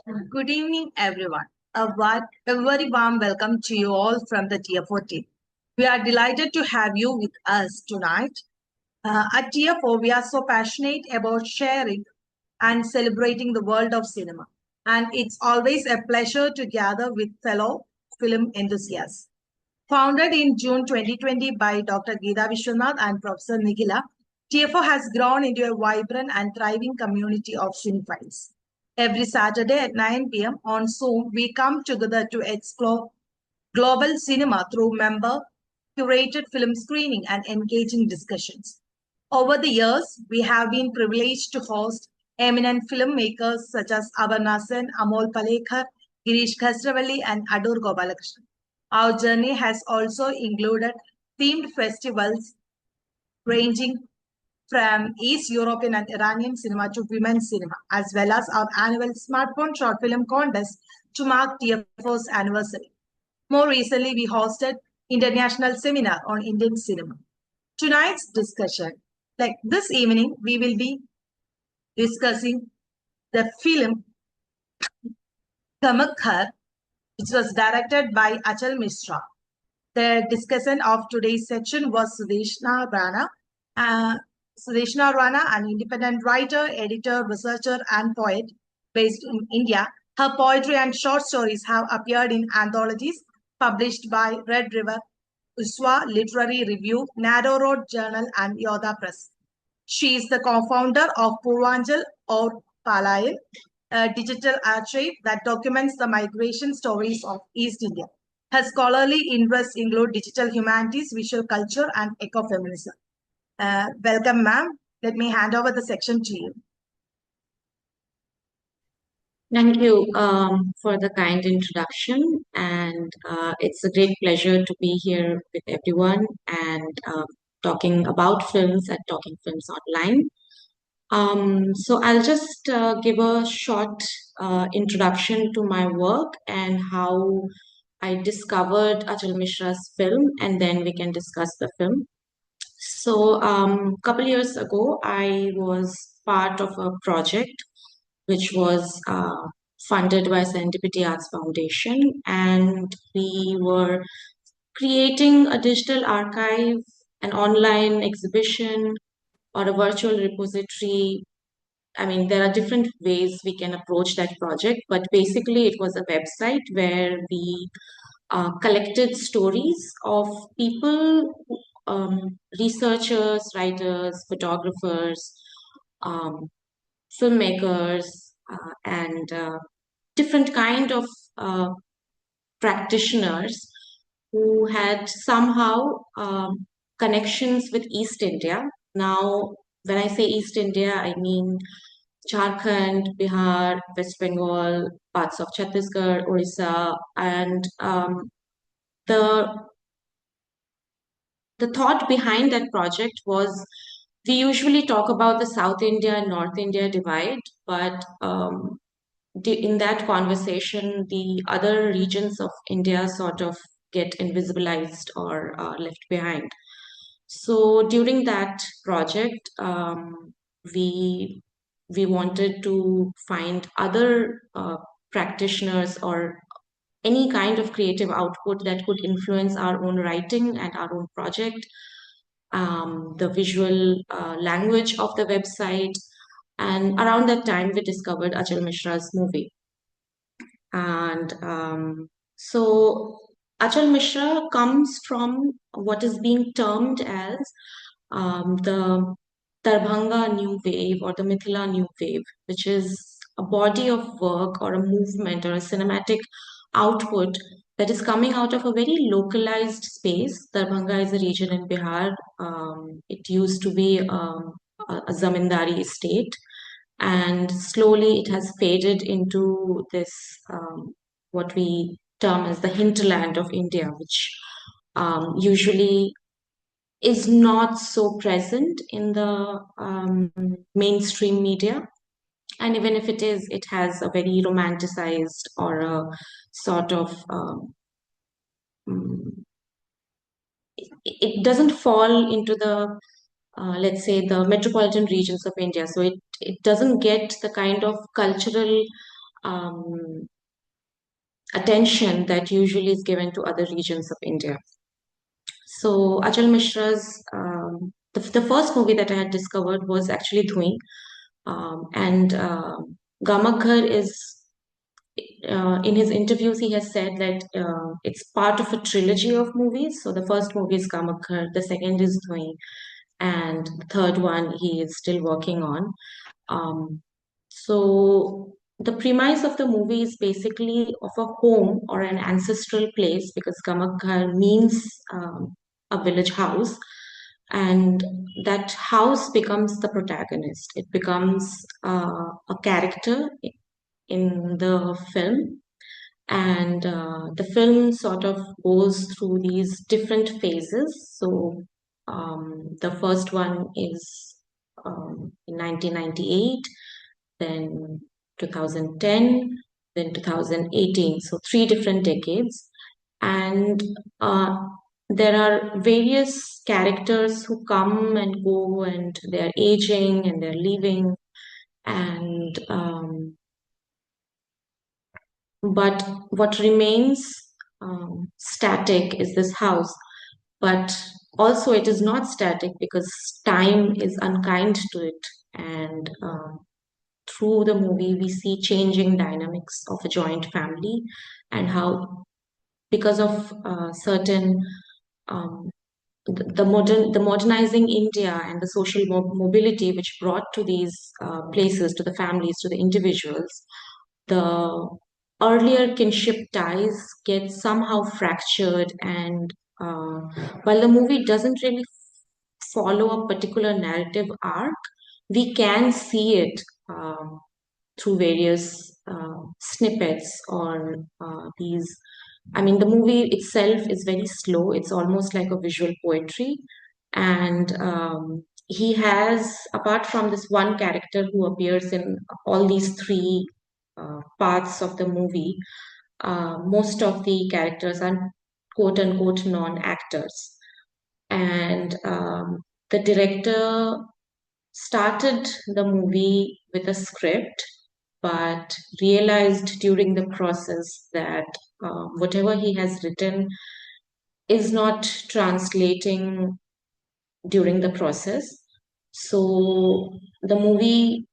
Good evening, everyone. A very warm welcome to you all from the TFO team. We are delighted to have you with us tonight. At TFO, we are so passionate about sharing and celebrating the world of cinema. And it's always a pleasure to gather with fellow film enthusiasts. Founded in June 2020 by Dr. Geeta Vishwanath and Professor Nikhila, TFO has grown into a vibrant and thriving community of cinephiles. Every Saturday at 9 p.m. on Zoom, we come together to explore global cinema through member curated film screening and engaging discussions. Over the years, we have been privileged to host eminent filmmakers such as Abarna Sen, Amol Palekar, Girish Khasravalli, and Adur Gopalakrishnan. Our journey has also included themed festivals ranging from East European and Iranian cinema to women's cinema, as well as our annual smartphone short film contest to mark TFO's anniversary. More recently, we hosted international seminar on Indian cinema. Tonight's discussion, like this evening, we will be discussing the film Gamak Ghar, which was directed by Achal Mishra. The discussant of today's section was Sudeshna Rana. Sudeshna Rana, an independent writer, editor, researcher, and poet based in India. Her poetry and short stories have appeared in anthologies published by Red River, Uswa Literary Review, Narrow Road Journal, and Yoda Press. She is the co-founder of Purvanchal or Palayal, a digital archive that documents the migration stories of East India. Her scholarly interests include digital humanities, visual culture, and ecofeminism. Welcome, ma'am. Let me hand over the section to you. Thank you for the kind introduction, and it's a great pleasure to be here with everyone and talking about films at Talking Films Online. So I'll just give a short introduction to my work and how I discovered Achal Mishra's film, and then we can discuss the film. So a couple years ago, I was part of a project which was funded by Serendipity Arts Foundation, and we were creating a digital archive, an online exhibition, or a virtual repository. I mean, there are different ways we can approach that project, but basically, it was a website where we collected stories of people, researchers, writers, photographers, um, filmmakers, and different kind of practitioners who had somehow connections with East India. Now, when I say East India, I mean Jharkhand, Bihar, West Bengal, parts of Chhattisgarh, Orissa, and the the thought behind that project was we usually talk about the South India and North India divide, but in that conversation, the other regions of India sort of get invisibilized or left behind. So during that project, we we wanted to find other practitioners or any kind of creative output that could influence our own writing and our own project, the visual language of the website. And around that time, we discovered Achal Mishra's movie. And so Achal Mishra comes from what is being termed as the Darbhanga New Wave or the Mithila New Wave, which is a body of work or a movement or a cinematic output that is coming out of a very localized space. Darbhanga is a region in Bihar. It used to be a zamindari estate, and slowly it has faded into this what we term as the hinterland of India, which usually is not so present in the mainstream media. And even if it is, it has a very romanticized or a sort of it doesn't fall into the let's say the metropolitan regions of India. So it doesn't get the kind of cultural um, attention that usually is given to other regions of India. So Achal Mishra's the first movie that I had discovered was actually Dhui, and Gamak Ghar is in his interviews he has said that it's part of a trilogy of movies. So the first movie is Gamak Ghar, the second is Dhui, and the third one he is still working on. Um, so the premise of the movie is basically of a home or an ancestral place because Gamak Ghar means a village house, and that house becomes the protagonist. It becomes a character in the film, and the film sort of goes through these different phases. So the first one is in 1998, then 2010, then 2018. So three different decades. And uh, there are various characters who come and go, and they're aging and they're leaving. And but what remains static is this house. But also, it is not static because time is unkind to it. And through the movie, we see changing dynamics of a joint family and how, because of certain um, the modernizing India and the social mobility which brought to these places, to the families, to the individuals, the earlier kinship ties get somehow fractured. And uh, while the movie doesn't really follow a particular narrative arc, we can see it through various snippets or these. I mean, the movie itself is very slow. It's almost like a visual poetry. And he has, apart from this one character who appears in all these three parts of the movie, most of the characters are quote unquote non actors. And the director started the movie with a script, but realized during the process that whatever he has written is not translating during the process. So the movie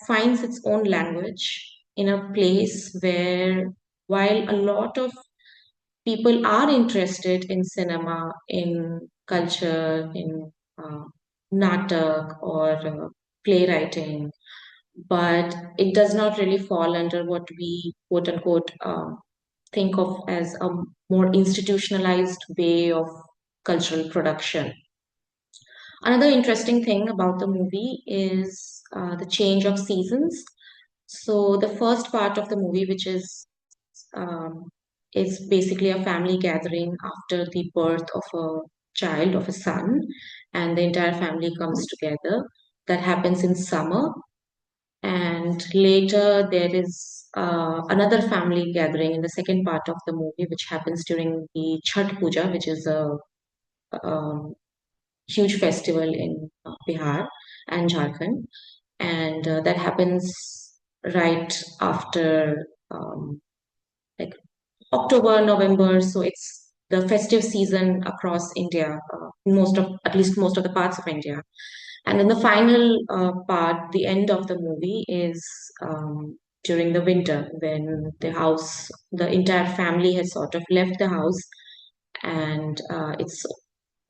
finds its own language in a place where, while a lot of people are interested in cinema, in culture, in uh, natak or playwriting, but it does not really fall under what we quote unquote think of as a more institutionalized way of cultural production. Another interesting thing about the movie is the change of seasons. So the first part of the movie, which um, is basically a family gathering after the birth of a child, of a son, and the entire family comes together. That happens in summer, and later there is another family gathering in the second part of the movie, which happens during the Chhat Puja, which is a um, huge festival in Bihar and Jharkhand, and that happens right after like October, November. So it's the festive season across India, at least most of the parts of India. And then the final part, the end of the movie, is during the winter when the entire family has sort of left the house, and it's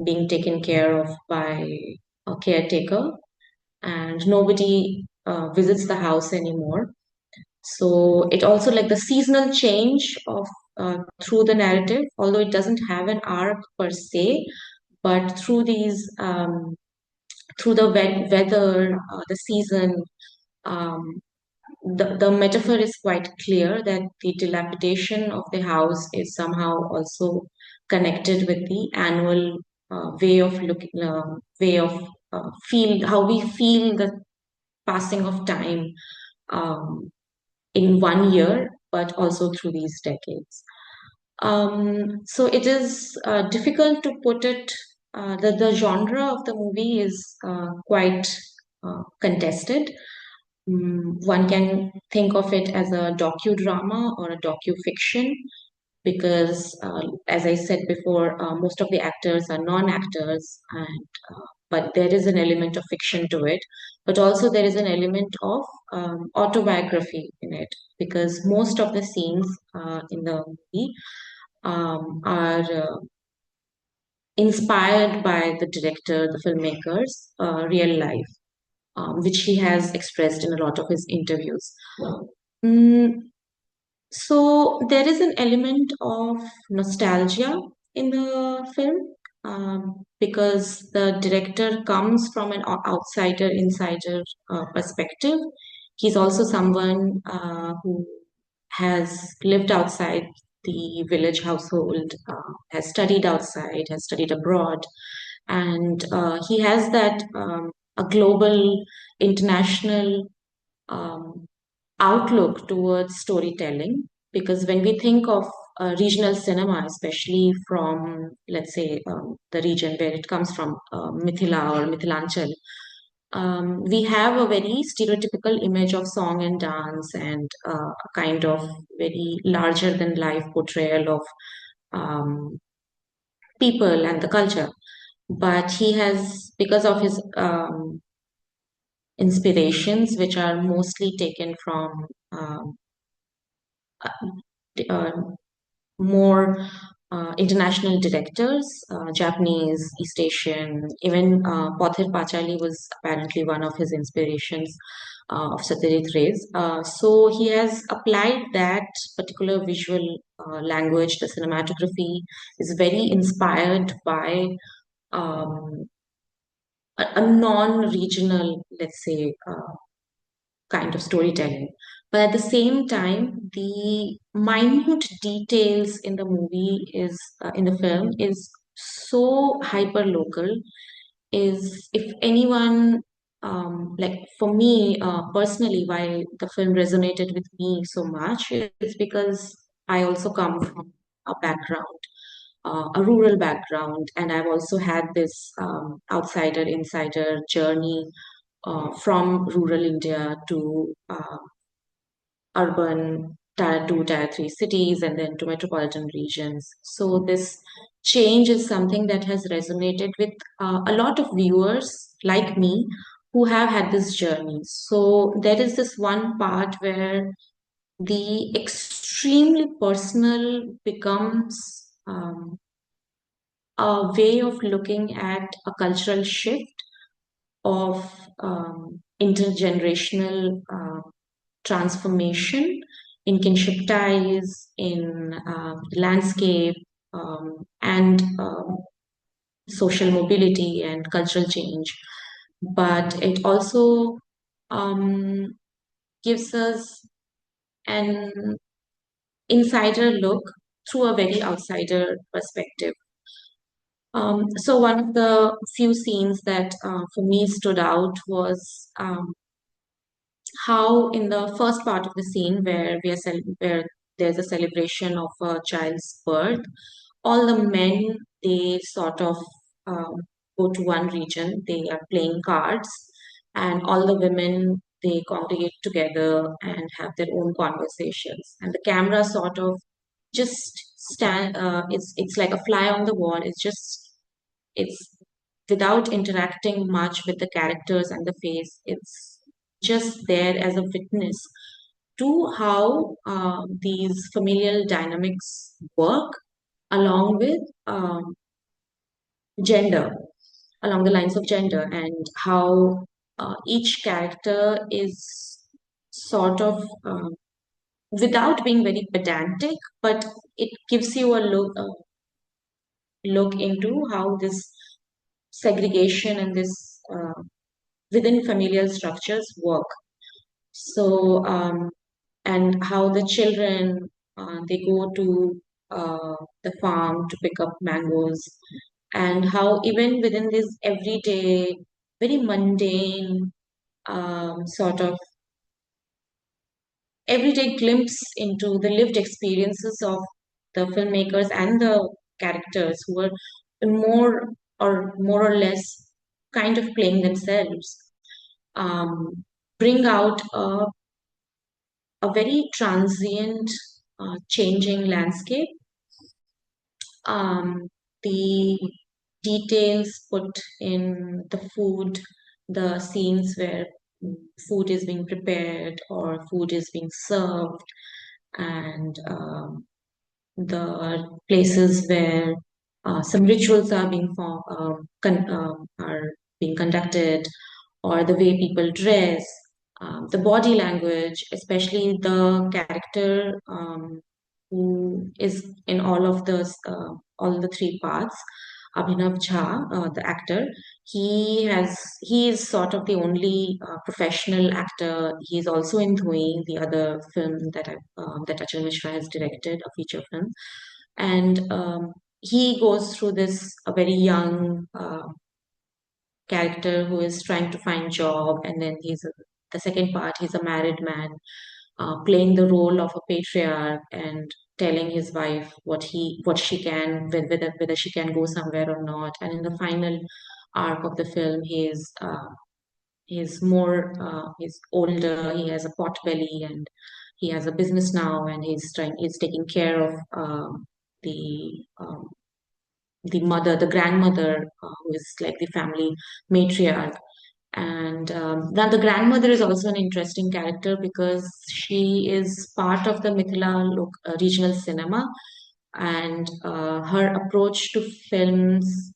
being taken care of by a caretaker, and nobody visits the house anymore. So it also, like, the seasonal change of through the narrative, although it doesn't have an arc per se, but through the weather, the season, um, the metaphor is quite clear that the dilapidation of the house is somehow also connected with the annual way of feel how we feel the passing of time um, in one year, but also through these decades. So it is difficult to put it. The genre of the movie is quite contested. One can think of it as a docudrama or a docu-fiction because, as I said before, most of the actors are non-actors, and but there is an element of fiction to it. But also there is an element of autobiography in it because most of the scenes in the movie are inspired by the director, the filmmakers, real life, which he has expressed in a lot of his interviews. Mm, so there is an element of nostalgia in the film because the director comes from an outsider insider perspective. He's also someone who has lived outside the village household, has studied outside, has studied abroad, and he has that a global, international um, outlook towards storytelling. Because when we think of regional cinema, especially from, let's say, the region where it comes from, Mithila or Mithilanchal, we have a very stereotypical image of song and dance and a kind of very larger than life portrayal of people and the culture. But he has, because of his inspirations, which are mostly taken from uh, more international directors, Japanese, East Asian, even Pothir Pachali was apparently one of his inspirations of Satyajit Ray's. So he has applied that particular visual language, the cinematography is very inspired by um, a non-regional, let's say, kind of storytelling. But at the same time, the minute details in the movie is in the film is so hyper local. Is if anyone like for me personally, why the film resonated with me so much is because I also come from a background, a rural background, and I've also had this outsider insider journey from rural India to urban tier 2, tier 3 cities, and then to metropolitan regions. So, this change is something that has resonated with a lot of viewers like me who have had this journey. So, there is this one part where the extremely personal becomes a way of looking at a cultural shift of intergenerational transformation in kinship ties, in landscape, and social mobility and cultural change. But it also um, gives us an insider look through a very outsider perspective. So one of the few scenes that for me stood out was how in the first part of the scene where where there's a celebration of a child's birth, all the men they sort of um, go to one region. They are playing cards, and all the women they congregate together and have their own conversations. And the camera sort of just stand. It's like a fly on the wall. It's without interacting much with the characters and the face. It's just there as a witness to how these familial dynamics work along with gender, along the lines of gender, and how each character is sort of without being very pedantic, but it gives you a look into how this segregation and this within familial structures work. So, and how the children they go to the farm to pick up mangoes, and how even within this everyday, very mundane sort of everyday glimpse into the lived experiences of the filmmakers and the characters who are more more or less kind of playing themselves. bring out a very transient, changing landscape. The details put in the food, the scenes where food is being prepared or food is being served, and the places where some rituals are are being conducted, or the way people dress, the body language, especially the character who is in all the three parts. Abhinav Jha, the actor, he is sort of the only professional actor. He is also in Dhui, the other film that Achal Mishra has directed, a feature film, and he goes through this a very young character who is trying to find job, and then the second part, he's a married man playing the role of a patriarch and telling his wife what she can, whether she can go somewhere or not. And in the final arc of the film, he's older, he has a pot belly, and he has a business now, and he's taking care of the um, the mother, the grandmother, who is like the family matriarch. And then the grandmother is also an interesting character because she is part of the regional cinema, and her approach to films,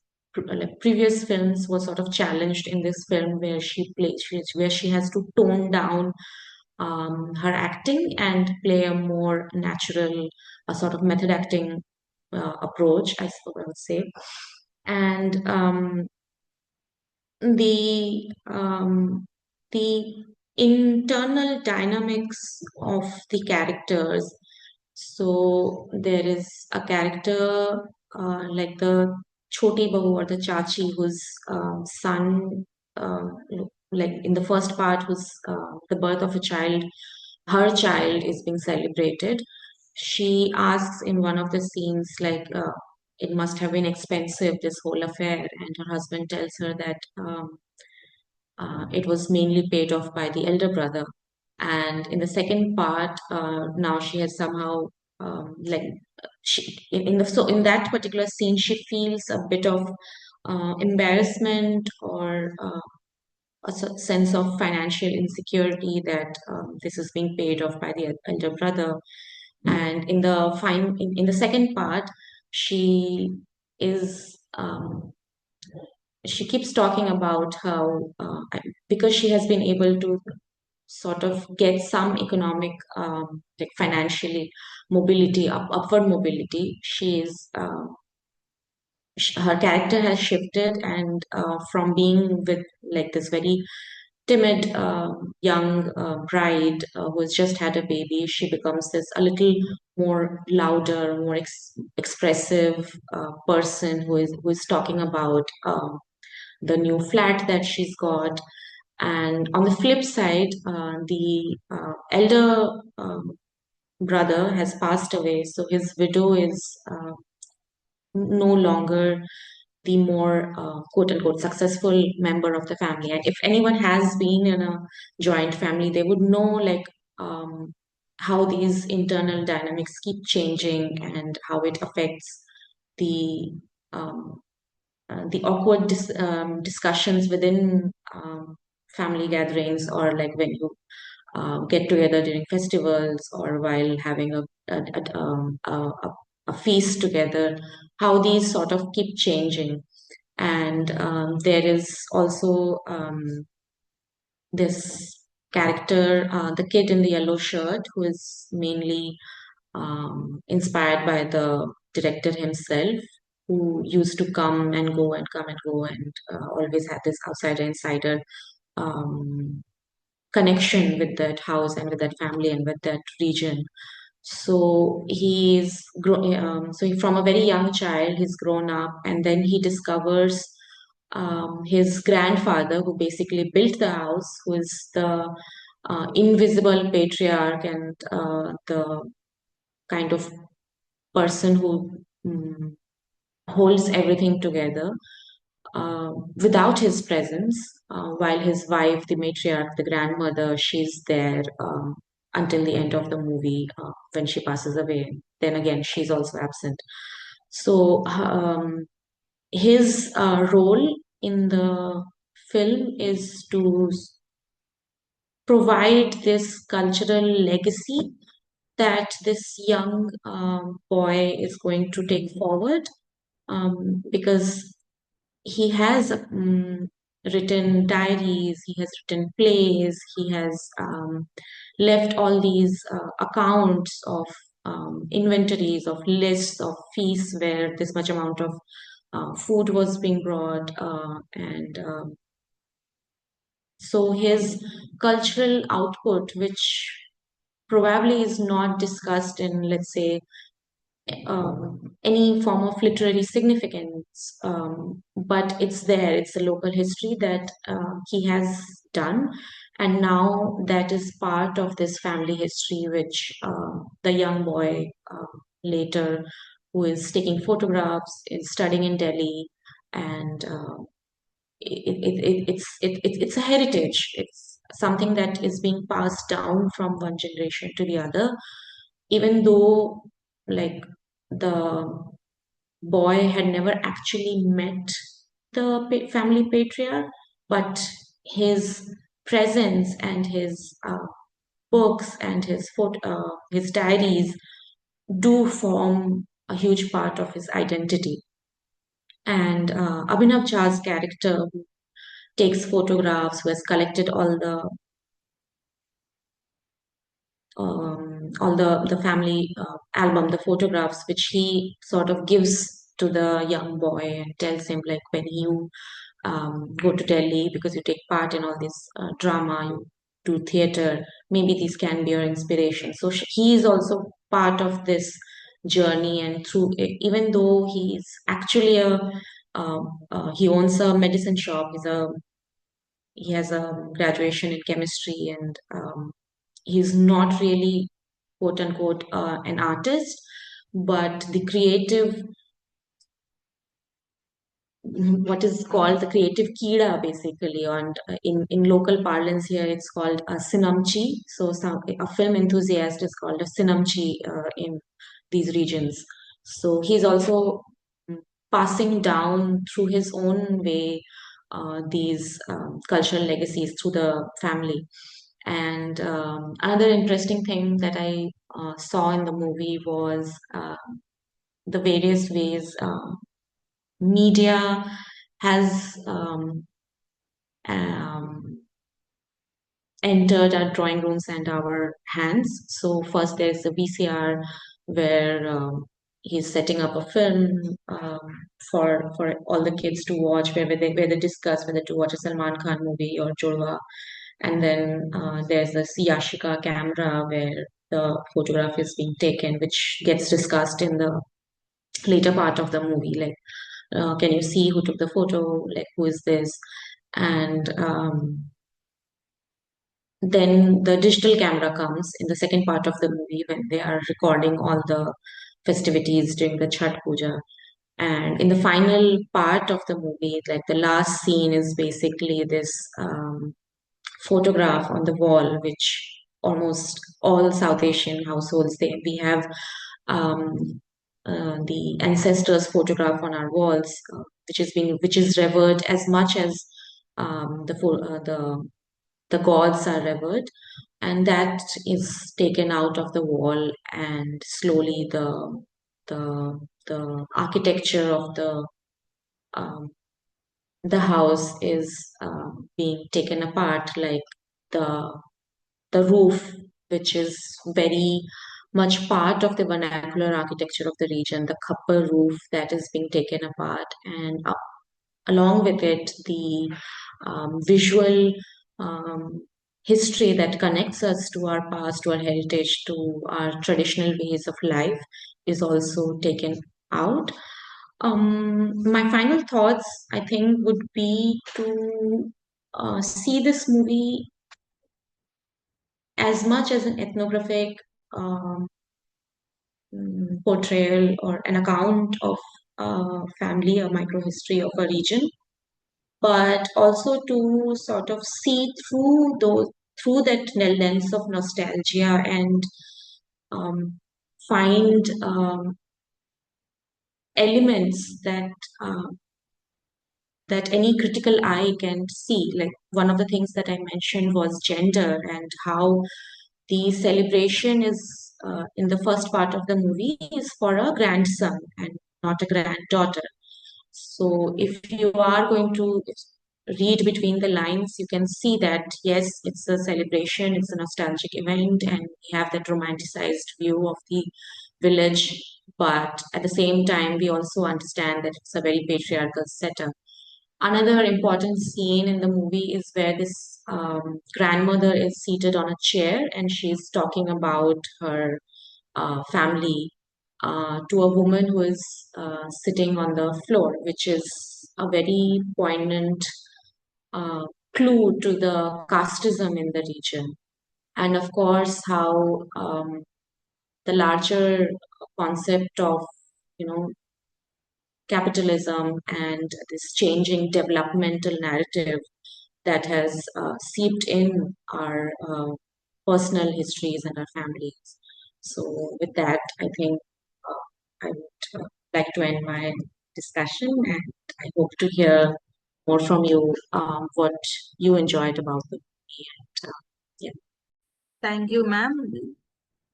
like previous films, was sort of challenged in this film where where she has to tone down her acting and play a more natural, a sort of method acting approach, I suppose I would say. And the internal dynamics of the characters. So there is a character like the Choti Bahu or the Chachi, whose son, uh, like in the first part, whose the birth of a child, her child is being celebrated. She asks in one of the scenes, like, it must have been expensive, this whole affair, and her husband tells her that it was mainly paid off by the elder brother. And in the second part, now she has somehow like in that particular scene, she feels a bit of embarrassment or sense of financial insecurity that this is being paid off by the elder brother. And in the second part, she is she keeps talking about how because she has been able to sort of get some economic like financially mobility, upward mobility, her character has shifted, and from being with like this very timid young bride who has just had a baby, she becomes this a little more louder, more expressive person who is talking about the new flat that she's got. And on the flip side, the elder brother has passed away, so his widow is no longer the more quote unquote successful member of the family. And if anyone has been in a joint family, they would know like how these internal dynamics keep changing and how it affects the um, the awkward discussions within family gatherings, or like when you get together during festivals or while having a feast together, how these sort of keep changing. And there is also this character, the kid in the yellow shirt, who is mainly inspired by the director himself, who used to come and go, and always had this outsider insider um, connection with that house and with that family and with that region. So from a very young child, he's grown up, and then he discovers his grandfather, who basically built the house, who is the invisible patriarch and the kind of person who holds everything together. Without his presence, while his wife, the matriarch, the grandmother, she's there until the end of the movie when she passes away. Then again, she's also absent. So his role in the film is to provide this cultural legacy that this young boy is going to take forward, because he has written diaries, he has written plays, he has left all these accounts of inventories, of lists of feasts where this much amount of food was being brought, and so his cultural output, which probably is not discussed in, let's say, any form of literary significance, but it's there. It's a local history that he has done, and now that is part of this family history, which the young boy later, who is taking photographs, is studying in Delhi, and it's a heritage. It's something that is being passed down from one generation to the other, even though like the boy had never actually met the family patriarch, but his presence and his books and his diaries do form a huge part of his identity. And Abhinav Jha's character, who takes photographs, who has collected all the family album, the photographs, which he sort of gives to the young boy and tells him, like, when you go to Delhi, because you take part in all this drama, you do theater, maybe these can be your inspiration. So he is also part of this journey, and through it, even though he's actually he owns a medicine shop, he has a graduation in chemistry, and he's not really quote unquote an artist, but the creative, what is called the creative kida, basically, and in local parlance here it's called a sinamchi. So a film enthusiast is called a sinamchi in these regions. So he's also mm, passing down through his own way these cultural legacies through the family. And another interesting thing that I saw in the movie was the various ways media has um, entered our drawing rooms and our hands. So first there's the VCR, where he's setting up a film for all the kids to watch, where they discuss whether to watch a Salman Khan movie or Jodwa. And then there's the Yashika camera, where the photograph is being taken, which gets discussed in the later part of the movie. Like, can you see who took the photo? Like, who is this? And then the digital camera comes in the second part of the movie when they are recording all the festivities during the Chhat Puja. And in the final part of the movie, like the last scene is basically this photograph on the wall, which almost all South Asian households, we have the ancestors' photograph on our walls, which is revered as much as the gods are revered, and that is taken out of the wall, and slowly the architecture of um, the house is being taken apart, like the the roof, which is very much part of the vernacular architecture of the region, the khapar roof that is being taken apart, and along with it, the visual um, history that connects us to our past, to our heritage, to our traditional ways of life is also taken out. My final thoughts, I think, would be to see this movie as much as an ethnographic um, portrayal or an account of a family, a microhistory of a region, but also to sort of see through that lens of nostalgia and um, find elements uh, that any critical eye can see. Like one of the things that I mentioned was gender and how the celebration is in the first part of the movie is for a grandson and not a granddaughter. So if you are going to read between the lines, you can see that yes, it's a celebration, it's a nostalgic event, and we have that romanticized view of the village. But at the same time, we also understand that it's a very patriarchal setup. Another important scene in the movie is where this grandmother is seated on a chair and she's talking about her family to a woman who is sitting on the floor, which is a very poignant uh, clue to the casteism in the region. And of course, how the larger concept of, you know, capitalism and this changing developmental narrative that has seeped in our personal histories and our families. So, with that, I think I would like to end my discussion, and I hope to hear more from you what you enjoyed about the movie. And, yeah. Thank you, ma'am.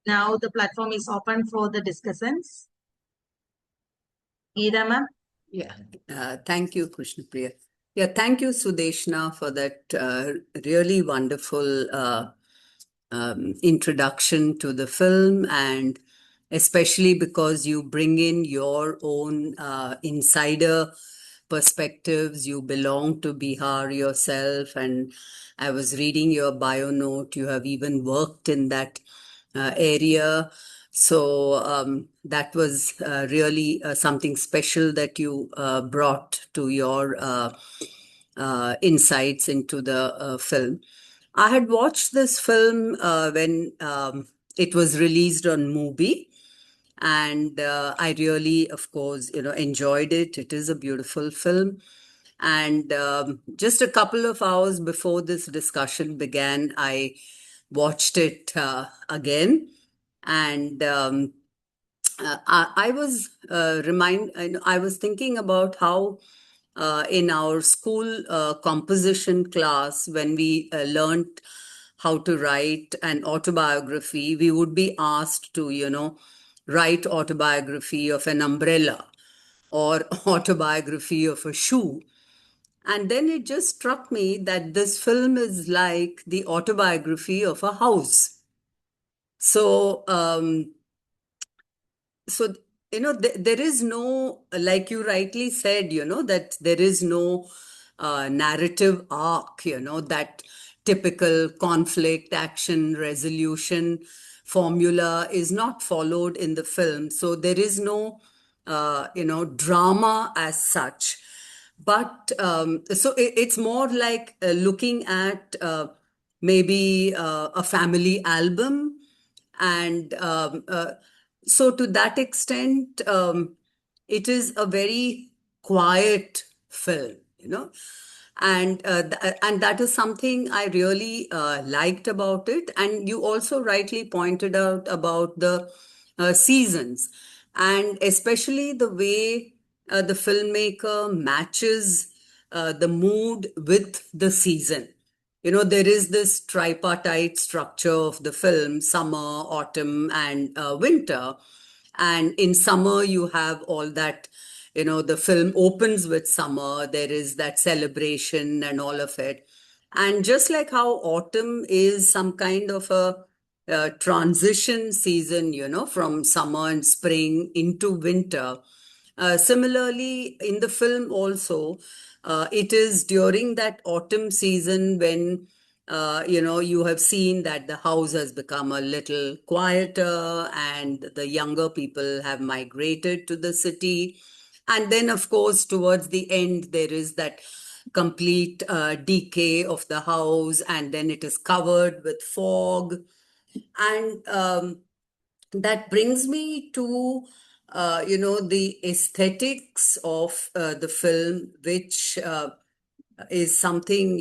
Now the platform is open for the discussions. Geeta, ma'am. Yeah, thank you, Krishnapriya. Yeah, thank you, Sudeshna, for that really wonderful introduction to the film, and especially because you bring in your own insider perspectives. You belong to Bihar yourself, and I was reading your bio note. You have even worked in that area. So that was really something special that you brought to your insights into the film. I had watched this film when it was released on Mubi, and I really, of course, enjoyed it. It is a beautiful film. And just a couple of hours before this discussion began, I watched it again, and I was I was thinking about how in our school composition class, when we learned how to write an autobiography, we would be asked to, write autobiography of an umbrella or autobiography of a shoe. And then it just struck me that this film is like the autobiography of a house. So, so there is no, like you rightly said, that there is no narrative arc, that typical conflict action resolution formula is not followed in the film. So there is no drama as such, but so it's more like looking at maybe a family album. And so to that extent, it is a very quiet film, and that is something I really liked about it. And you also rightly pointed out about the seasons, and especially the way the filmmaker matches the mood with the season. There is this tripartite structure of the film: summer, autumn, and winter. And in summer, you have all that, the film opens with summer, there is that celebration and all of it. And just like how autumn is some kind of a transition season, from summer and spring into winter, similarly, in the film also, it is during that autumn season when you have seen that the house has become a little quieter and the younger people have migrated to the city. And then, of course, towards the end, there is that complete decay of the house, and then it is covered with fog. And that brings me to the aesthetics of the film, which is something,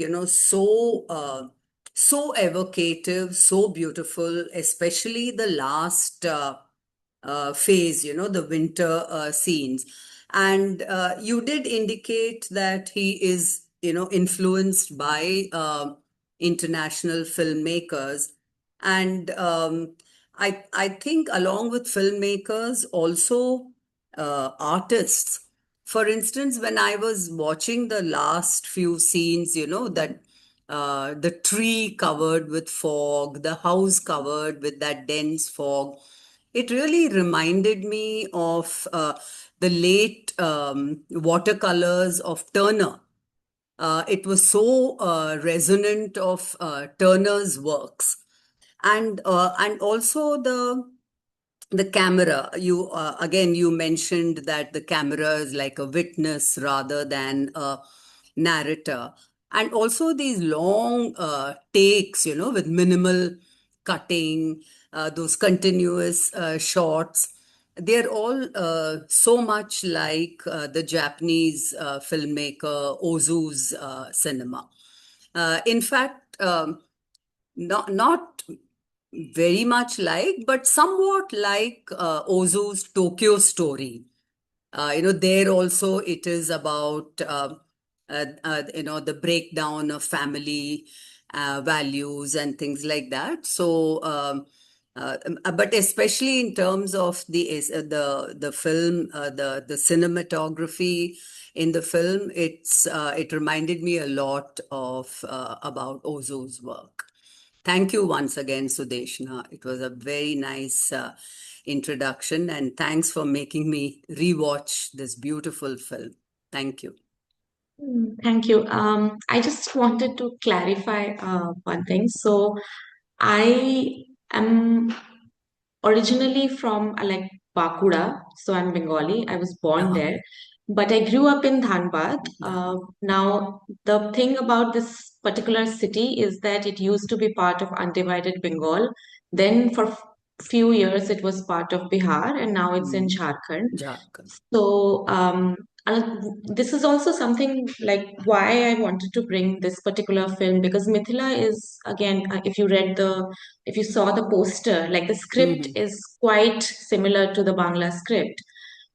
so evocative, so beautiful, especially the last phase, the winter scenes. And you did indicate that he is, influenced by international filmmakers. And I think along with filmmakers, also artists. For instance, when I was watching the last few scenes, that the tree covered with fog, the house covered with that dense fog, it really reminded me of the late watercolors of Turner. It was so resonant of Turner's works, and also the camera. You again, you mentioned that the camera is like a witness rather than a narrator, and also these long takes, with minimal cutting, those continuous shots. They're all so much like the Japanese filmmaker Ozu's cinema. In fact, not very much like, but somewhat like Ozu's Tokyo Story. There also it is about, the breakdown of family values and things like that. So, but especially in terms of the film, the cinematography in the film, it reminded me a lot of about Ozu's work. Thank you once again, Sudeshna. It was a very nice introduction, and thanks for making me rewatch this beautiful film. Thank you. Thank you. I just wanted to clarify one thing. So I am originally from like Bankura, so I'm Bengali. I was born Uh-huh. there, but I grew up in Dhanbad. Done. Now, the thing about this particular city is that it used to be part of undivided Bengal. Then, for few years, it was part of Bihar, and now it's in Mm. Jharkhand. Jharkhand. So, this is also something like why I wanted to bring this particular film because Mithila is again, if you saw the poster, like the script Hmm. is quite similar to the Bangla script,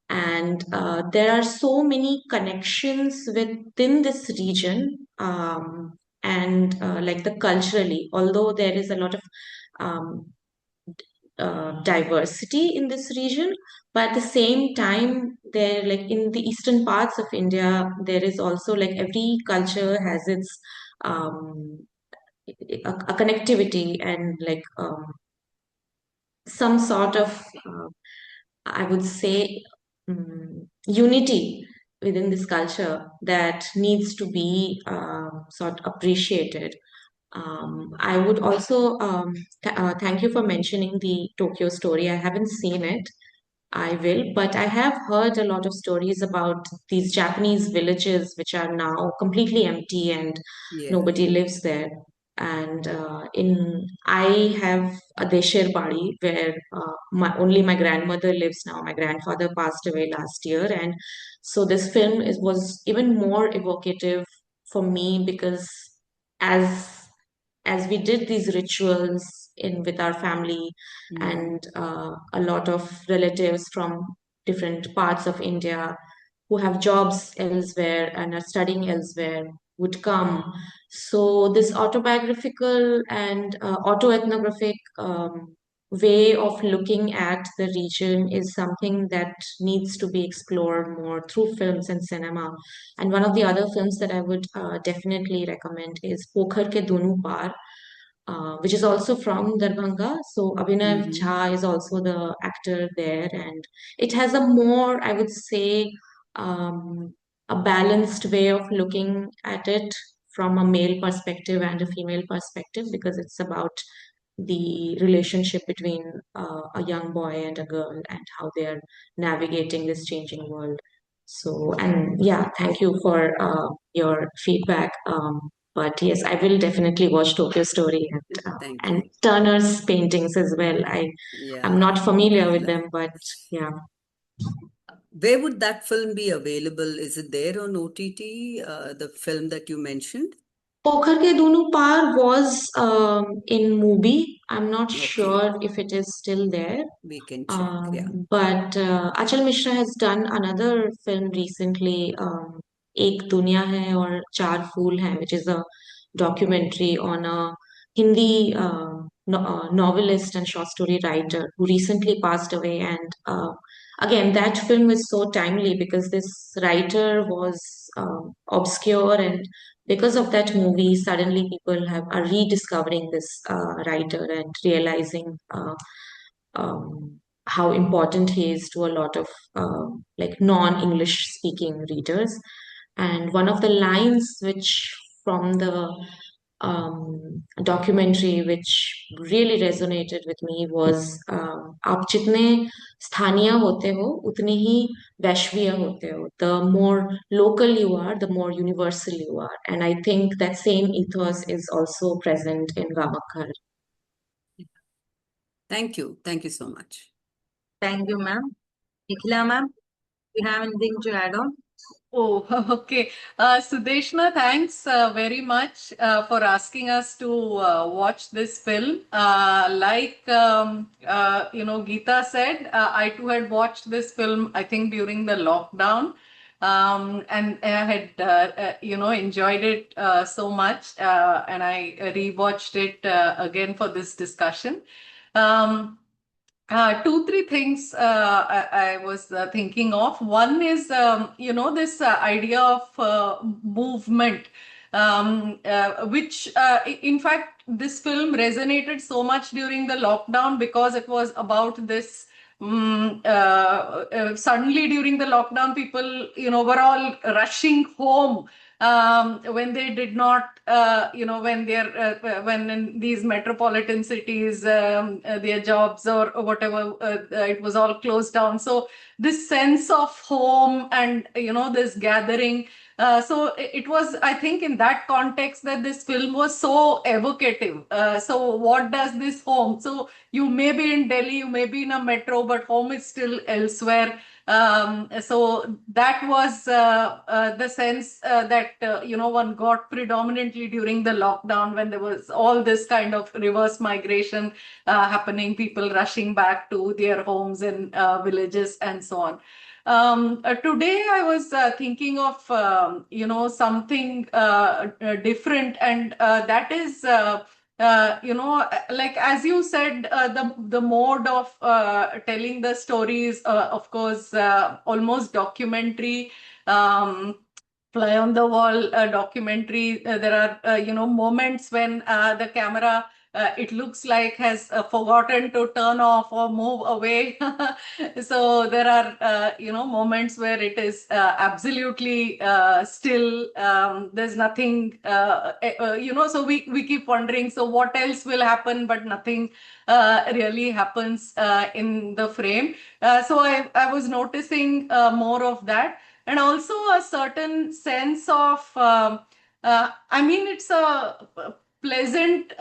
and there are so many connections within this region, and like the culturally, although there is a lot of um, diversity in this region, but at the same time there like in the eastern parts of India there is also like every culture has its um, a connectivity and like some sort of I would say unity within this culture that needs to be sort of appreciated. I would also thank you for mentioning the Tokyo Story. I haven't seen it. I will, but I have heard a lot of stories about these Japanese villages which are now completely empty and Yes. nobody lives there. And in I have a Deshir Bari where only my grandmother lives now. My grandfather passed away last year, and so this film was even more evocative for me because as as we did these rituals in with our family Mm. and a lot of relatives from different parts of India who have jobs elsewhere and are studying elsewhere would come. So this autobiographical and autoethnographic way of looking at the region is something that needs to be explored more through films and cinema. And one of the other films that I would definitely recommend is Pokhar Ke Donu Paar, which is also from Darbhanga. So Abhinav Hmm. Jha is also the actor there, and it has a more, I would say, a balanced way of looking at it from a male perspective and a female perspective because it's about the relationship between a young boy and a girl and how they are navigating this changing world. So, and yeah, thank you for your feedback. But yes, I will definitely watch Tokyo Story Thank and you. Turner's paintings as well. I'm Yeah, not familiar with Mithila. them, but yeah. Where would that film be available? Is it there on OTT, the film that you mentioned? Pokhar Ke Dono Paar was in movie. I'm not Okay, sure if it is still there. we can check. Yeah. But Achal Mishra has done another film recently, Ek Dunya Hai or Char Phool Hai, which is a documentary on a Hindi novelist and short story writer who recently passed away. And again, that film is so timely because this writer was obscure, and because of that movie, suddenly people are rediscovering this writer and realizing. How important he is to a lot of like non-English speaking readers. And one of the lines which from the documentary which really resonated with me was आप जितने स्थानीय होते हो उतने ही वैश्वीय होते हो. The more local you are, the more universal you are. And I think that same ethos is also present in Gamak Ghar. Thank you. Thank you so much. Thank you, ma'am. Nikhila, ma'am, do you have anything to add on? Oh, okay. Sudeshna, thanks very much for asking us to watch this film. Geeta said, I too had watched this film, I think, during the lockdown. And I had, enjoyed it so much. And I rewatched it again for this discussion. Two, three things I was thinking of. One is, this idea of movement, which, in fact, this film resonated so much during the lockdown because it was about this. Suddenly during the lockdown, people, were all rushing home when they did not, when in these metropolitan cities, their jobs or whatever, it was all closed down. So this sense of home and, this gathering. So it was, I think, in that context that this film was so evocative. So what does this home? So you may be in Delhi, you may be in a metro, but home is still elsewhere. So that was the sense that one got predominantly during the lockdown when there was all this kind of reverse migration happening, people rushing back to their homes in villages and so on. Today I was thinking of something different, and that is like as you said, the mode of telling the stories, of course, almost documentary, fly on the wall documentary. There are moments when the camera, it looks like, has forgotten to turn off or move away. So there are moments where it is absolutely still. There's nothing, so we keep wondering, so what else will happen, but nothing really happens in the frame. So I was noticing more of that, and also a certain sense of it's a pleasant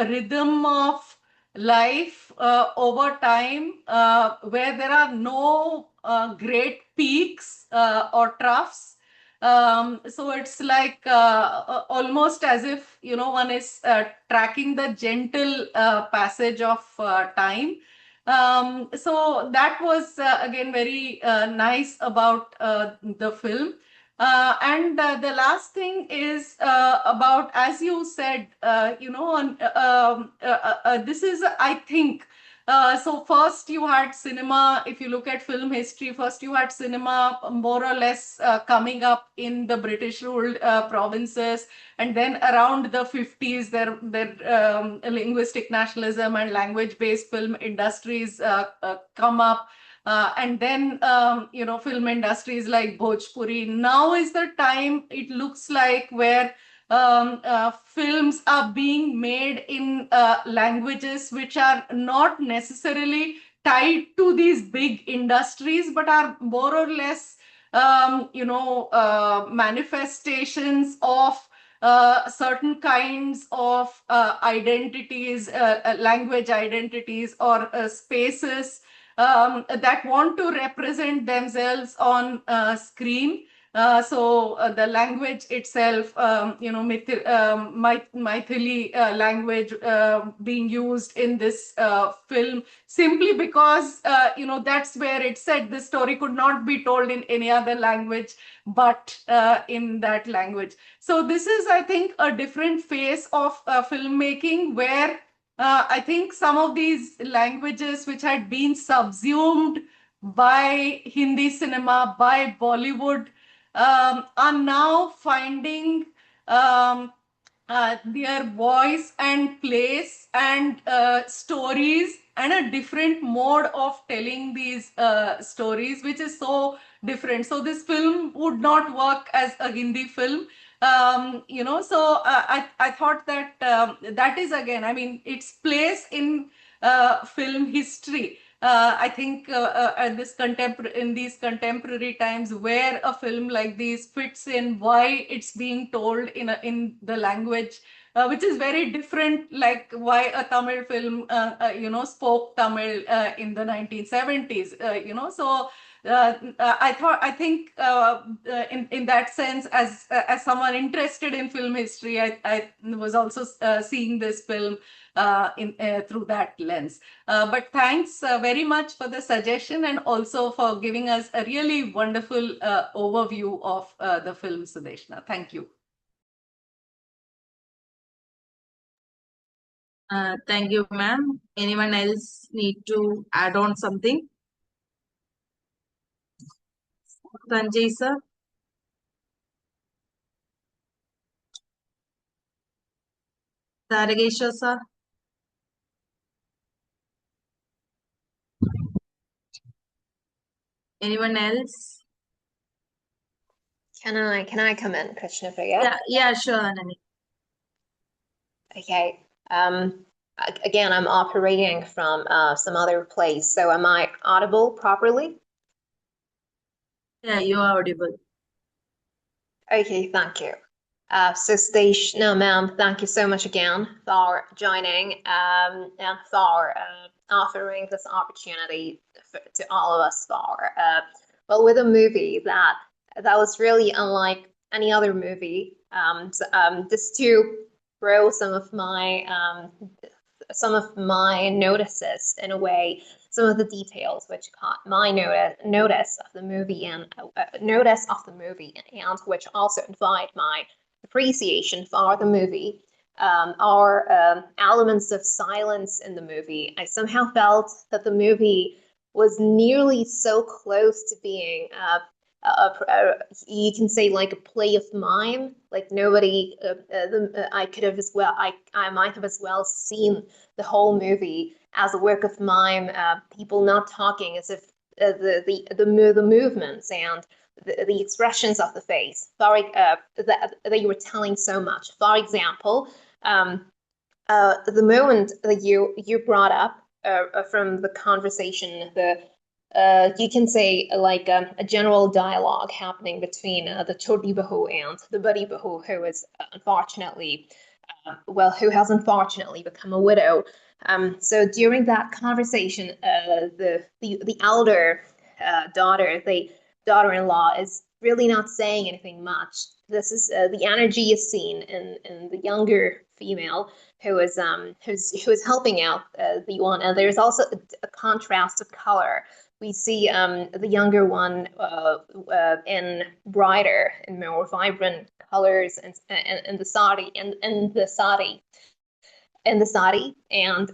rhythm of life over time, where there are no great peaks or troughs. So it's like almost as if one is tracking the gentle passage of time. So that was again very nice about the film. And the last thing is about, as you said, this is, I think, so first you had cinema. If you look at film history, first you had cinema more or less coming up in the British ruled provinces, and then around the 50s there linguistic nationalism and language based film industries come up. And then, film industries like Bhojpuri. Now is the time, it looks like, where films are being made in languages which are not necessarily tied to these big industries, but are more or less, manifestations of certain kinds of identities, language identities, or spaces that want to represent themselves on screen. So the language itself, Maithili language being used in this film, simply because, that's where it said the story could not be told in any other language but in that language. So this is, I think, a different phase of filmmaking where I think some of these languages which had been subsumed by Hindi cinema, by Bollywood, are now finding their voice and place and stories and a different mode of telling these stories, which is so different. So this film would not work as a Hindi film. I thought that that is, again, I mean, its place in film history. I think at in these contemporary times, where a film like this fits in, why it's being told in the language which is very different, like why a Tamil film spoke Tamil in the 1970s. I think in that sense, as someone interested in film history, I was also seeing this film through that lens. But thanks very much for the suggestion, and also for giving us a really wonderful overview of the film, Sudeshna. Thank you. Thank you, ma'am. Anyone else need to add on something? Sanjay sir? Taragesha sir? Anyone else? Can I come in, Krishna Priya? Yeah, sure, Anani. Okay. Again, I'm operating from some other place, so am I audible properly? Yeah, you are audible. Okay, thank you. So Sudeshna, ma'am, thank you so much again for joining and for offering this opportunity to all of us with a movie that was really unlike any other movie. Just to throw some of my notices in a way, some of the details which caught my notice of the movie and which also invite my appreciation for the movie are elements of silence in the movie. I somehow felt that the movie was nearly so close to being you can say like a play of mime. Like nobody, I could have as well. I might have as well seen the whole movie as a work of mime. People not talking, as if the movements and the expressions of the face, that you were telling so much. For example, the moment that you brought up from the conversation, you can say like a general dialogue happening between the Choti Bahu and the Badi Bahu, who is unfortunately, who has unfortunately become a widow. So during that conversation, the elder daughter, the daughter-in-law, is really not saying anything much. This is the energy is seen in the younger female who is helping out the one, and there's also a contrast of color. We see the younger one in brighter and more vibrant colors in the sari, and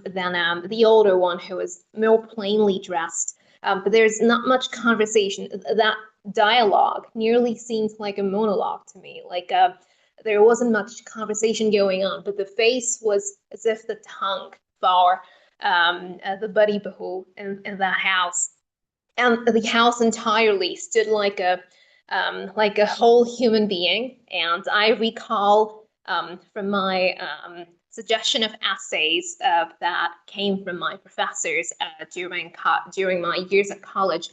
then the older one who is more plainly dressed. But there's not much conversation. That dialogue nearly seems like a monologue to me. Like there wasn't much conversation going on, but the face was as if the tongue for the Badi Bahu in that house. And the house entirely stood like a whole human being. And I recall from my suggestion of essays that came from my professors during my years at college.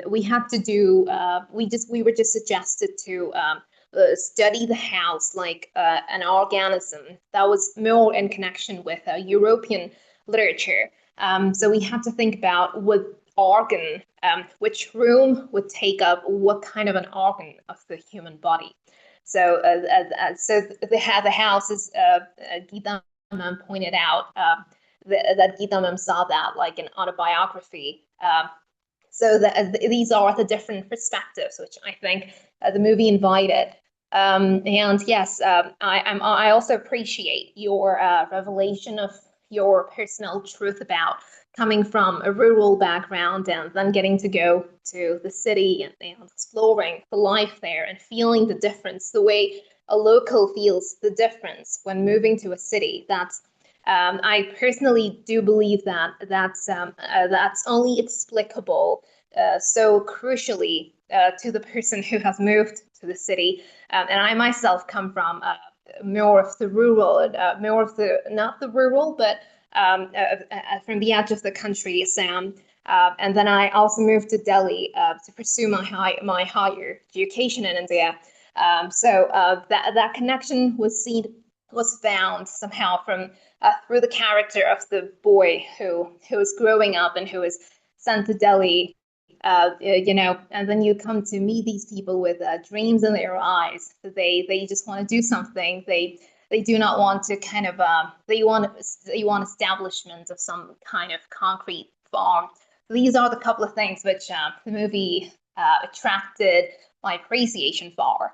We had to do. We were just suggested to study the house like an organism that was more in connection with European literature. So we had to think about what organ, which room would take up what kind of an organ of the human body. So, the house, as Geeta Ma'am pointed out, that Geeta Ma'am saw that like an autobiography. So these are the different perspectives, which I think the movie invited. And yes, I also appreciate your revelation of your personal truth about coming from a rural background and then getting to go to the city and exploring the life there and feeling the difference, the way a local feels the difference when moving to a city. I personally do believe that that's only explicable so crucially to the person who has moved to the city. And I myself come from more of the rural, more of the not the rural, but from the edge of the country, Sam. And then I also moved to Delhi to pursue my higher education in India. So that connection was found somehow from through the character of the boy who is growing up and who is sent to Delhi. And then you come to meet these people with dreams in their eyes. They just want to do something. They do not want to kind of they want establishment of some kind of concrete form. These are the couple of things which the movie attracted my appreciation for.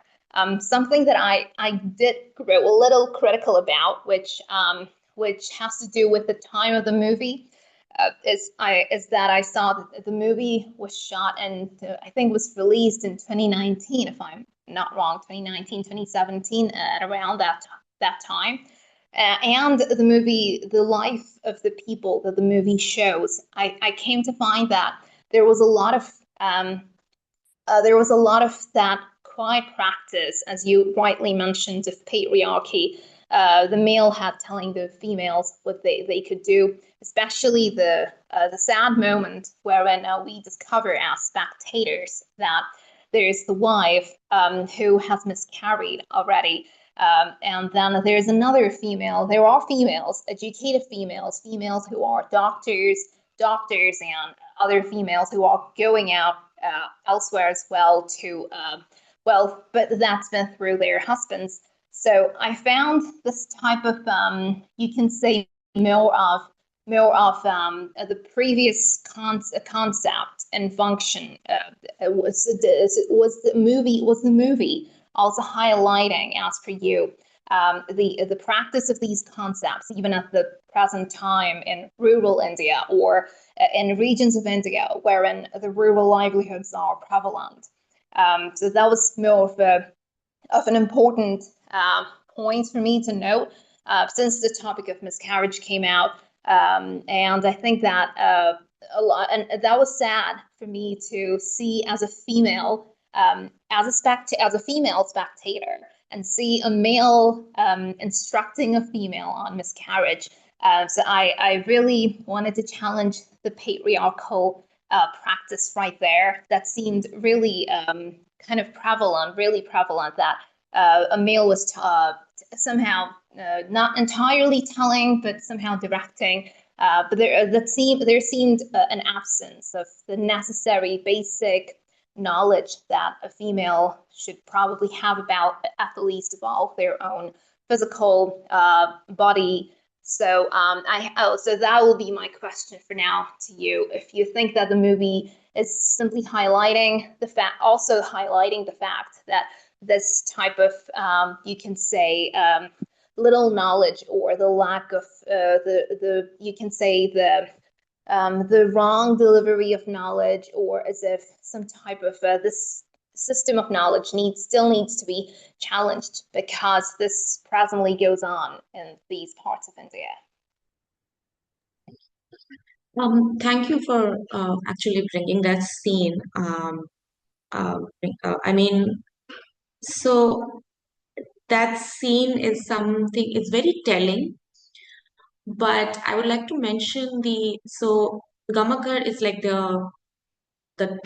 Something that I did grow a little critical about, which has to do with the time of the movie, is that I saw that the movie was shot and I think was released in 2019, if I'm not wrong, 2019, 2017, at around that time. And the movie, the life of the people that the movie shows, I came to find that there was a lot of that quiet practice, as you rightly mentioned, of patriarchy. The male had telling the females what they could do, especially the sad moment wherein we discover as spectators that there's the wife who has miscarried already. And then there's another female. There are females, educated females who are doctors, and other females who are going out elsewhere as well to, but that's been through their husbands. So I found this type of, you can say, more of the previous concept and function was the movie also highlighting, as per you, the practice of these concepts, even at the present time in rural India or in regions of India wherein the rural livelihoods are prevalent. So that was more of an important point for me to note since the topic of miscarriage came out. And I think that a lot, and that was sad for me to see as a female, as a female spectator, and see a male instructing a female on miscarriage. So I really wanted to challenge the patriarchal practice right there. That seemed really kind of prevalent, really prevalent, that a male was somehow not entirely telling, but somehow directing. But there seemed an absence of the necessary basic knowledge that a female should probably have about, at the least of all, their own physical body. So so that will be my question for now to you. If you think that the movie is simply highlighting the fact that this type of, you can say, little knowledge, or the lack of you can say the wrong delivery of knowledge, or as if some type of this system of knowledge still needs to be challenged, because this presently goes on in these parts of India. Thank you for actually bringing that scene. I mean, so that scene is something, it's very telling. But I would like to mention Gamak Ghar is like the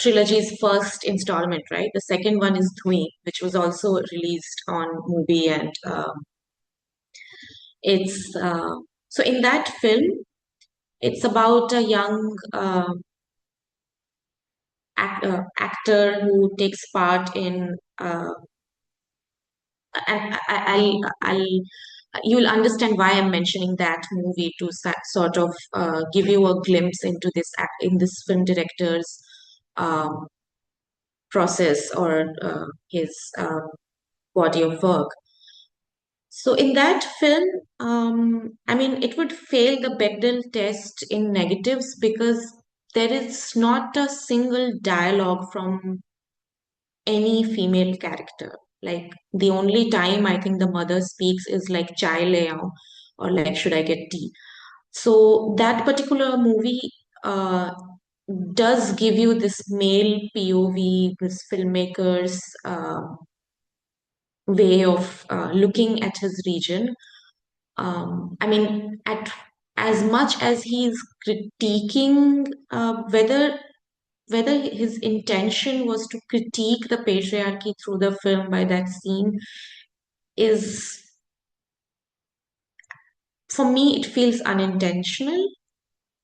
trilogy's first installment, right? The second one is Dhui, which was also released on movie, and it's so in that film, It's about a young actor who takes part in and you'll understand why I'm mentioning that movie to sort of give you a glimpse into in this film director's um, process or his body of work. So in that film, I mean, it would fail the Bechdel test in negatives because there is not a single dialogue from any female character. Like the only time I think the mother speaks is like chai le aao or like should I get tea. So that particular movie uh, does give you this male POV, this filmmaker's way of looking at his region. I mean, at as much as he's critiquing whether his intention was to critique the patriarchy through the film by that scene is, for me, it feels unintentional.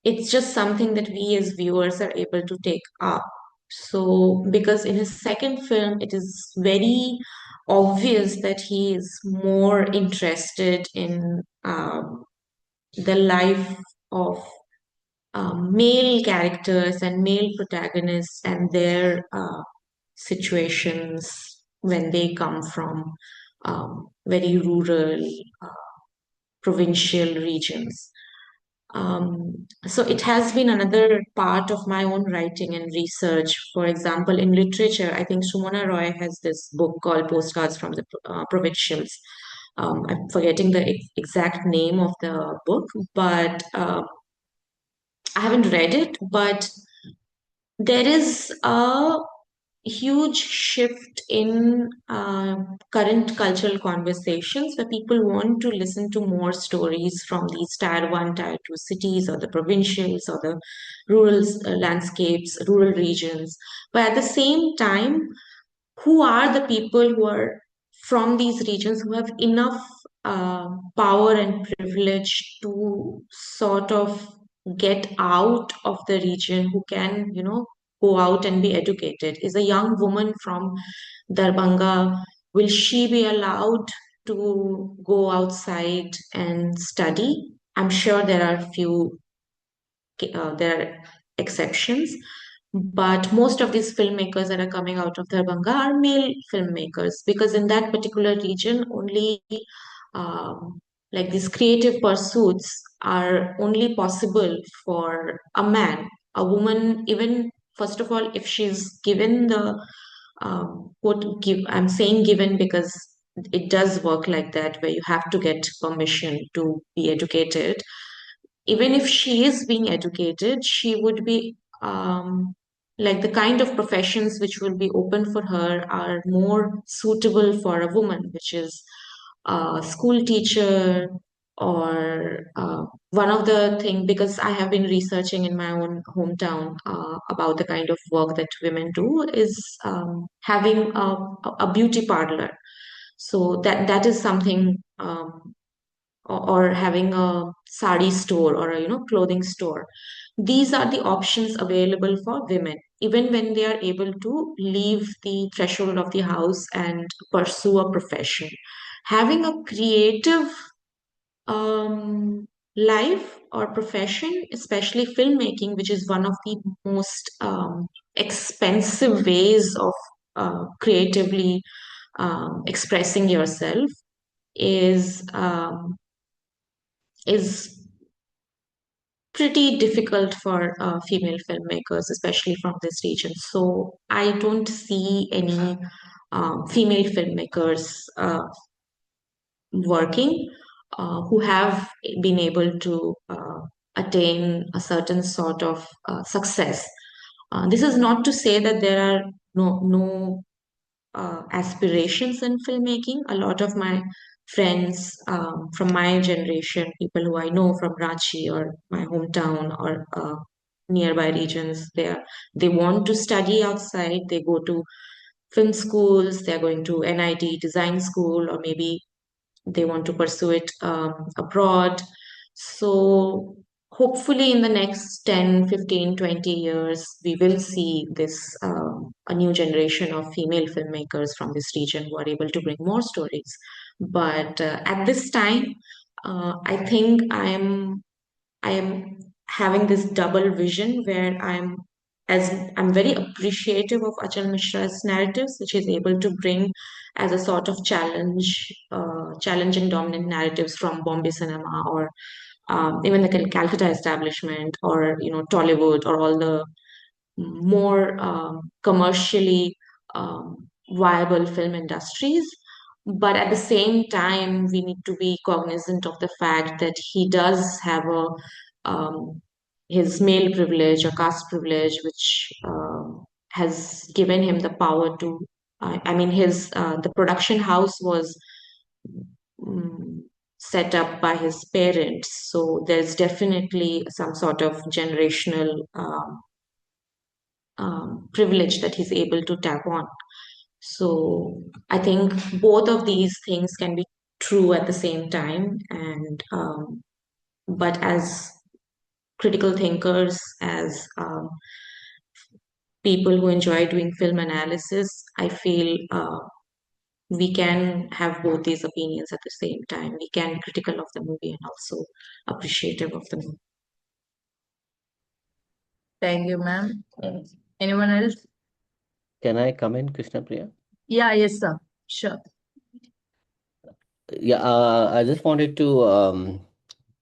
It's just something that we as viewers are able to take up. So, because in his second film, it is very obvious that he is more interested in the life of male characters and male protagonists and their situations when they come from very rural, provincial regions. So it has been another part of my own writing and research. For example, in literature, I think Sumana Roy has this book called Postcards from the Provincials. I'm forgetting the exact name of the book, but I haven't read it, but there is a huge shift in current cultural conversations where people want to listen to more stories from these tier one, tier two cities or the provincials or the rural landscapes, rural regions. But at the same time, who are the people who are from these regions who have enough power and privilege to sort of get out of the region, who can, go out and be educated? Is a young woman from Darbhanga, will she be allowed to go outside and study? I'm sure there are exceptions, but most of these filmmakers that are coming out of Darbhanga are male filmmakers because in that particular region, only like these creative pursuits are only possible for a man. A woman, even first of all, if she's given the I'm saying given because it does work like that, where you have to get permission to be educated. Even if she is being educated, she would be like the kind of professions which will be open for her are more suitable for a woman, which is a school teacher or one of the thing, because I have been researching in my own hometown about the kind of work that women do is having a beauty parlor. So that is something or having a sari store or a clothing store. These are the options available for women even when they are able to leave the threshold of the house and pursue a profession. Having a creative life or profession, especially filmmaking, which is one of the most expensive ways of creatively expressing yourself, is is pretty difficult for female filmmakers, especially from this region. So I don't see any female filmmakers working who have been able to attain a certain sort of success. This is not to say that there are no aspirations in filmmaking. A lot of my friends from my generation, people who I know from Ranchi or my hometown or nearby regions, they want to study outside. They go to film schools. They're going to NIT design school, or maybe they want to pursue it abroad. So hopefully in the next 10, 15, 20 years, we will see this a new generation of female filmmakers from this region who are able to bring more stories. But at this time, I think I am having this double vision where I'm very appreciative of Achal Mishra's narratives, which he's able to bring as a sort of challenging dominant narratives from Bombay cinema or even the Calcutta establishment or Tollywood or all the more commercially viable film industries. But at the same time, we need to be cognizant of the fact that he does have um, his male privilege or caste privilege, which has given him the power to. I mean, his the production house was mm, set up by his parents, so there's definitely some sort of generational privilege that he's able to tap on. So I think both of these things can be true at the same time, and but as critical thinkers, as people who enjoy doing film analysis, I feel we can have both these opinions at the same time. We can be critical of the movie and also appreciative of the movie. Thank you, ma'am. Anyone else? Can I come in, Krishna Priya? Yeah, yes, sir. Sure. Yeah, I just wanted to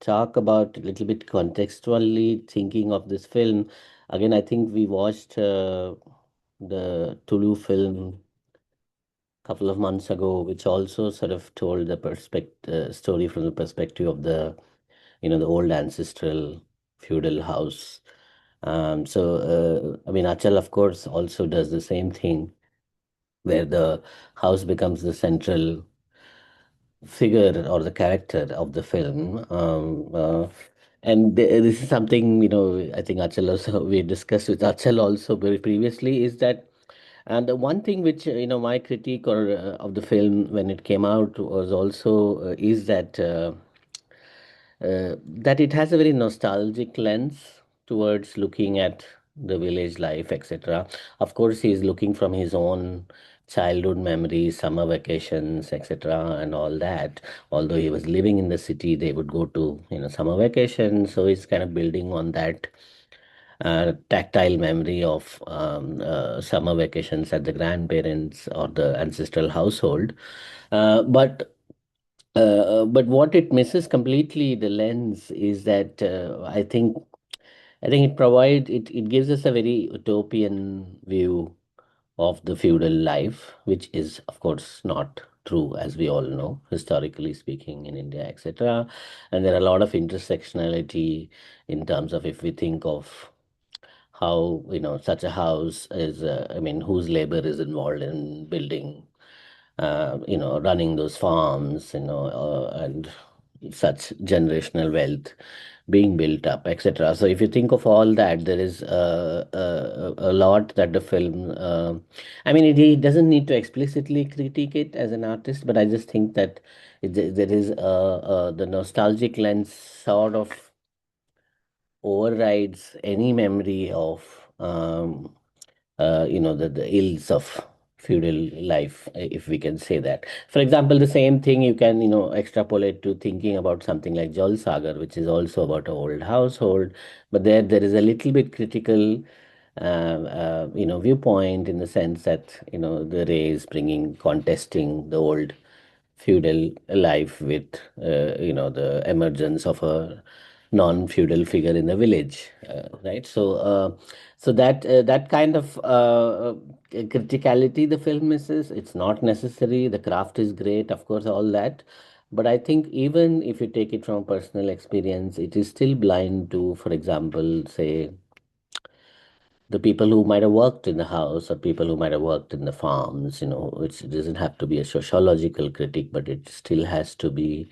talk about a little bit contextually thinking of this film. Again, I think we watched the Tulu film a couple of months ago, which also sort of told the story from the perspective of the old ancestral feudal house. I mean, Achal, of course, also does the same thing, where the house becomes the central figure or the character of the film. This is something, I think Achal also, we discussed with Achal also very previously, is that, and the one thing which, my critique or of the film when it came out was also, is that it has a very nostalgic lens towards looking at the village life, etc. Of course, he is looking from his own childhood memories, summer vacations, etc., and all that. Although he was living in the city, they would go to summer vacations. So he's kind of building on that tactile memory of summer vacations at the grandparents or the ancestral household. But what it misses completely, the lens, is that I think it gives us a very utopian view of the feudal life, which is of course not true, as we all know, historically speaking, in India, etc. And there are a lot of intersectionality in terms of, if we think of how such a house is, I mean, whose labor is involved in building, running those farms, and such generational wealth being built up, etc. So if you think of all that, there is a lot that the film, I mean, it doesn't need to explicitly critique it as an artist, but I just think that there is the nostalgic lens sort of overrides any memory of the ills of feudal life, if we can say that. For example, the same thing you can extrapolate to thinking about something like Jal Sagar, which is also about an old household, but there is a little bit critical viewpoint, in the sense that the Ray is contesting the old feudal life with the emergence of a non-feudal figure in the village, right? So that kind of criticality the film misses. It's not necessary. The craft is great, of course, all that. But I think even if you take it from personal experience, it is still blind to, for example, say, the people who might have worked in the house or people who might have worked in the farms, it doesn't have to be a sociological critique, but it still has to be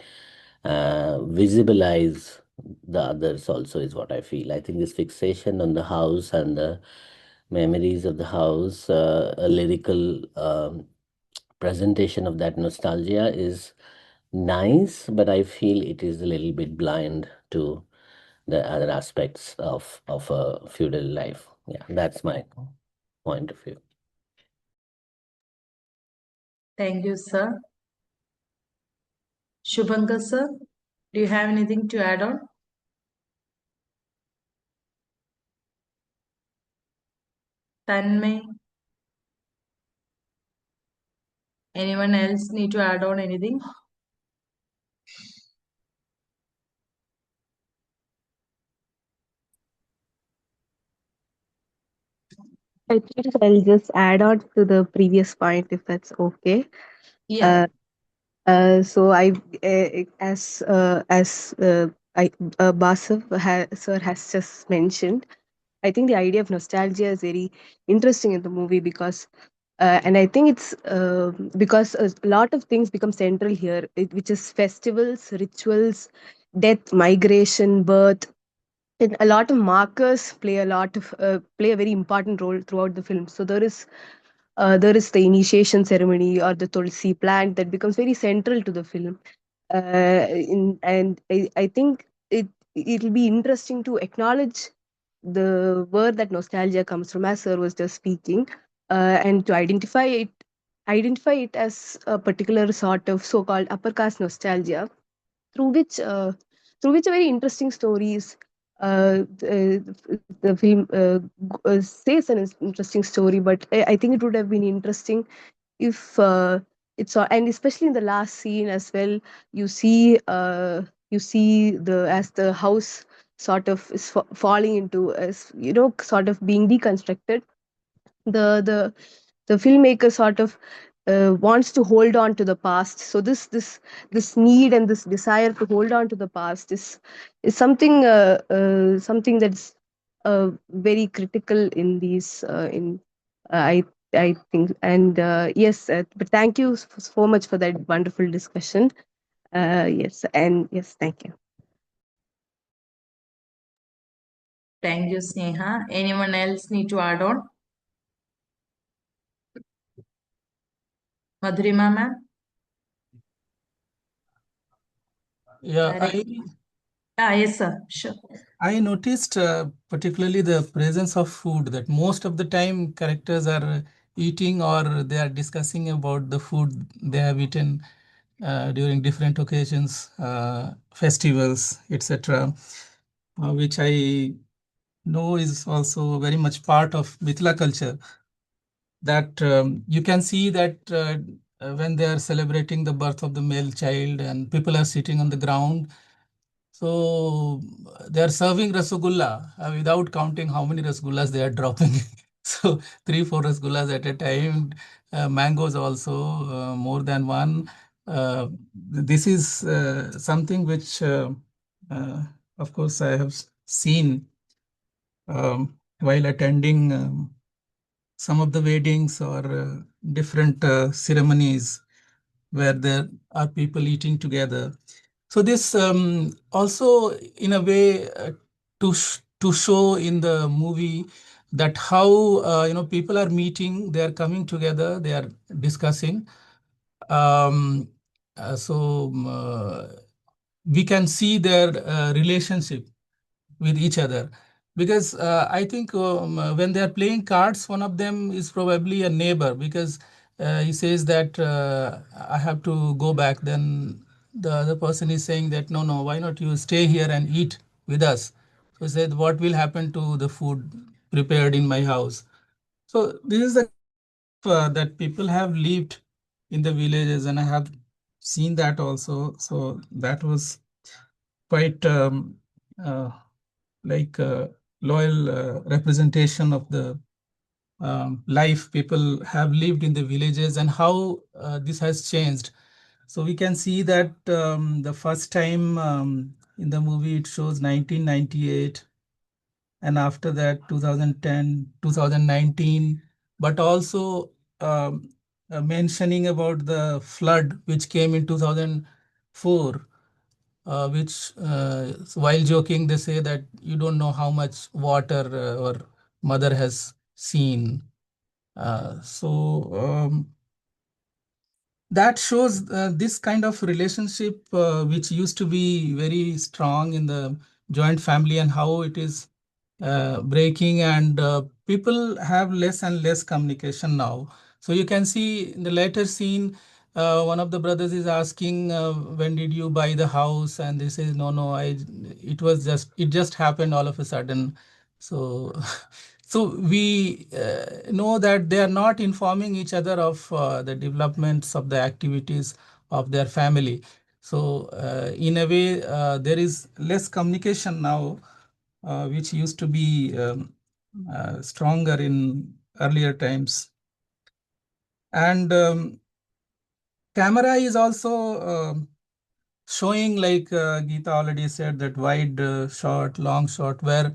visibilize the others also, is what I feel. I think this fixation on the house and the memories of the house, a lyrical presentation of that nostalgia is nice, but I feel it is a little bit blind to the other aspects of a feudal life. Yeah, that's my point of view. Thank you, sir. Shubhankar, sir, do you have anything to add on? Tanmay, anyone else need to add on anything? I think I'll just add on to the previous point if that's okay. Yeah. So Basav sir has just mentioned, I think the idea of nostalgia is very interesting in the movie because, and I think it's because a lot of things become central here, which is festivals, rituals, death, migration, birth, and a lot of markers play a very important role throughout the film. So there is the initiation ceremony or the tulsi plant that becomes very central to the film. And I think it'll be interesting to acknowledge the word that nostalgia comes from, as sir was just speaking, and to identify it as a particular sort of so-called upper caste nostalgia through which uh, through which a very interesting stories the film says an interesting story, but I think it would have been interesting if and especially in the last scene as well, you see the as the house sort of is falling into, as sort of being deconstructed, the the filmmaker sort of wants to hold on to the past. So this need and this desire to hold on to the past is something that's very critical in these in I think. And yes, but thank you so much for that wonderful discussion. Yes, and yes, thank you. Thank you, Sneha. Anyone else need to add on? Madhurima ma'am? Yeah, Yes, sir. Sure. I noticed particularly the presence of food, that most of the time characters are eating or they are discussing about the food they have eaten during different occasions, festivals, etc., which I know is also very much part of Mithila culture. That you can see that when they are celebrating the birth of the male child and people are sitting on the ground, so they are serving rasgulla without counting how many rasgullas they are dropping. So 3, 4 rasgullas at a time, mangoes also, more than one. This is something which, uh, of course, I have seen while attending some of the weddings or different ceremonies where there are people eating together. So this also, in a way, to show in the movie that how people are meeting, they are coming together, they are discussing. Um, we can see their relationship with each other, because I think when they are playing cards, one of them is probably a neighbor, because he says that I have to go back. Then the other person is saying that no, no, why not you stay here and eat with us? So he said, what will happen to the food prepared in my house? So this is the that people have lived in the villages, and I have seen that also. So that was quite uh, like a loyal representation of the life people have lived in the villages, and how this has changed. So we can see that the first time in the movie it shows 1998, and after that 2010, 2019, but also mentioning about the flood which came in 2004, which while joking they say that you don't know how much water our mother has seen. That shows this kind of relationship which used to be very strong in the joint family and how it is breaking, and people have less and less communication now. So you can see in the later scene, one of the brothers is asking, when did you buy the house? And they say, no, it just happened all of a sudden. So, so we know that they are not informing each other of the developments of the activities of their family. So in a way, there is less communication now, which used to be stronger in earlier times. And camera is also showing, like Geeta already said, that wide shot, long shot, where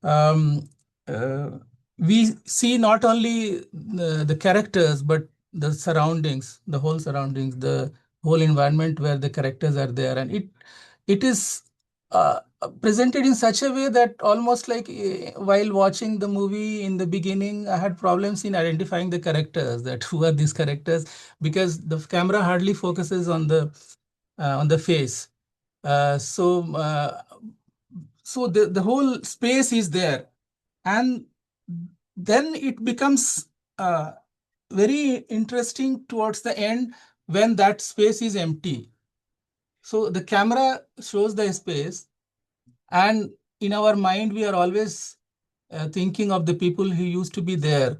um, uh, we see not only the characters, but the surroundings, the whole surroundings, the whole environment where the characters are there. And it is presented in such a way that almost like while watching the movie in the beginning, I had problems in identifying the characters, that who are these characters, because the camera hardly focuses on the face. So the whole space is there, and then it becomes very interesting towards the end when that space is empty. So the camera shows the space, and in our mind we are always thinking of the people who used to be there.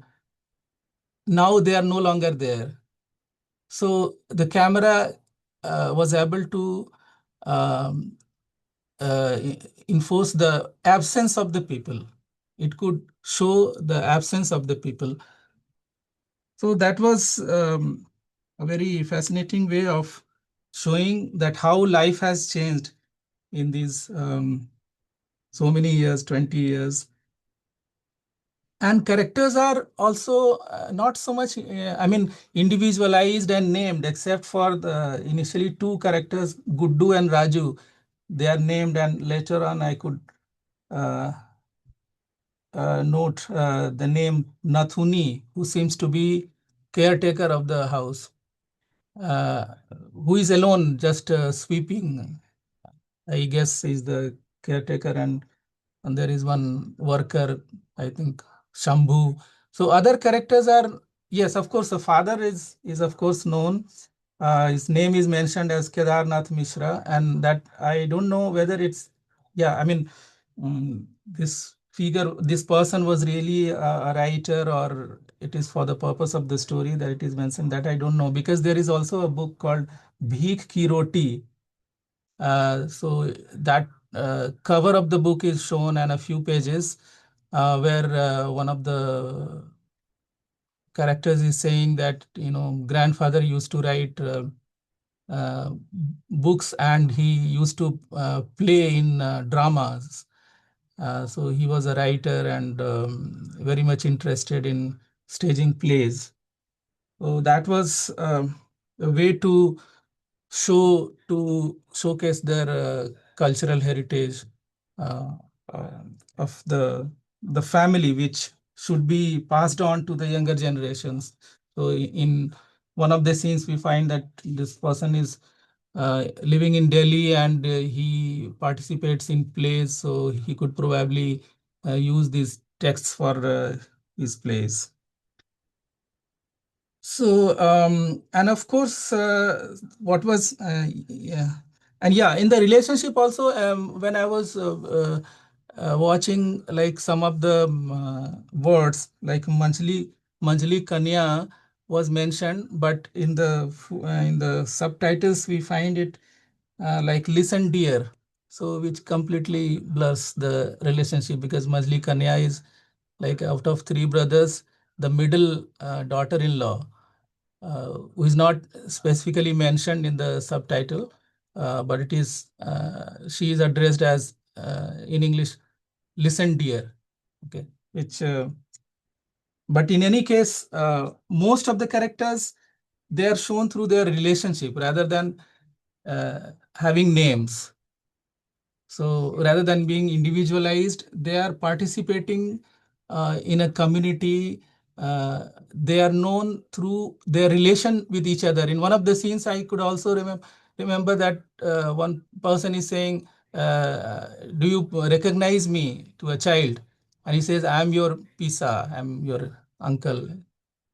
Now they are no longer there. So the camera was able to um, enforce the absence of the people. It could show the absence of the people. So that was a very fascinating way of showing that how life has changed in these so many years, 20 years. And characters are also not so much, individualized and named, except for the initially two characters, Guddu and Raju. They are named, and later on I could note the name Nathuni, who seems to be caretaker of the house, who is alone, just sweeping. I guess is the caretaker, and there is one worker, I think Shambhu. So other characters are, yes, of course, the father is of course known. His name is mentioned as Kedarnath Mishra, and that I don't know whether it's, yeah, this person was really a writer, or it is for the purpose of the story that it is mentioned, that I don't know, because there is also a book called Bhik Ki Roti. So that cover of the book is shown, and a few pages where one of the characters is saying that, grandfather used to write uh, books, and he used to play in dramas. So he was a writer, and very much interested in staging plays. So that was a way to showcase their cultural heritage uh, uh, of the family, which should be passed on to the younger generations. So in one of the scenes, we find that this person is living in Delhi, and he participates in plays, so he could probably use these texts for his plays. So, and of course, what was, yeah, and yeah, in the relationship also, when I was watching, like some of the words, like Manjli Kanya was mentioned, but in the subtitles we find it like listen dear, so which completely blurs the relationship, because Manjli Kanya is, like, out of three brothers, the middle daughter-in-law, who is not specifically mentioned in the subtitle, but it is she is addressed as, in English, listen dear. Okay, which but in any case, most of the characters, they are shown through their relationship rather than having names. So rather than being individualized, they are participating in a community. They are known through their relation with each other. In one of the scenes, I could also remember that one person is saying do you recognize me, to a child? And he says, I'm your Pisa, I'm your uncle.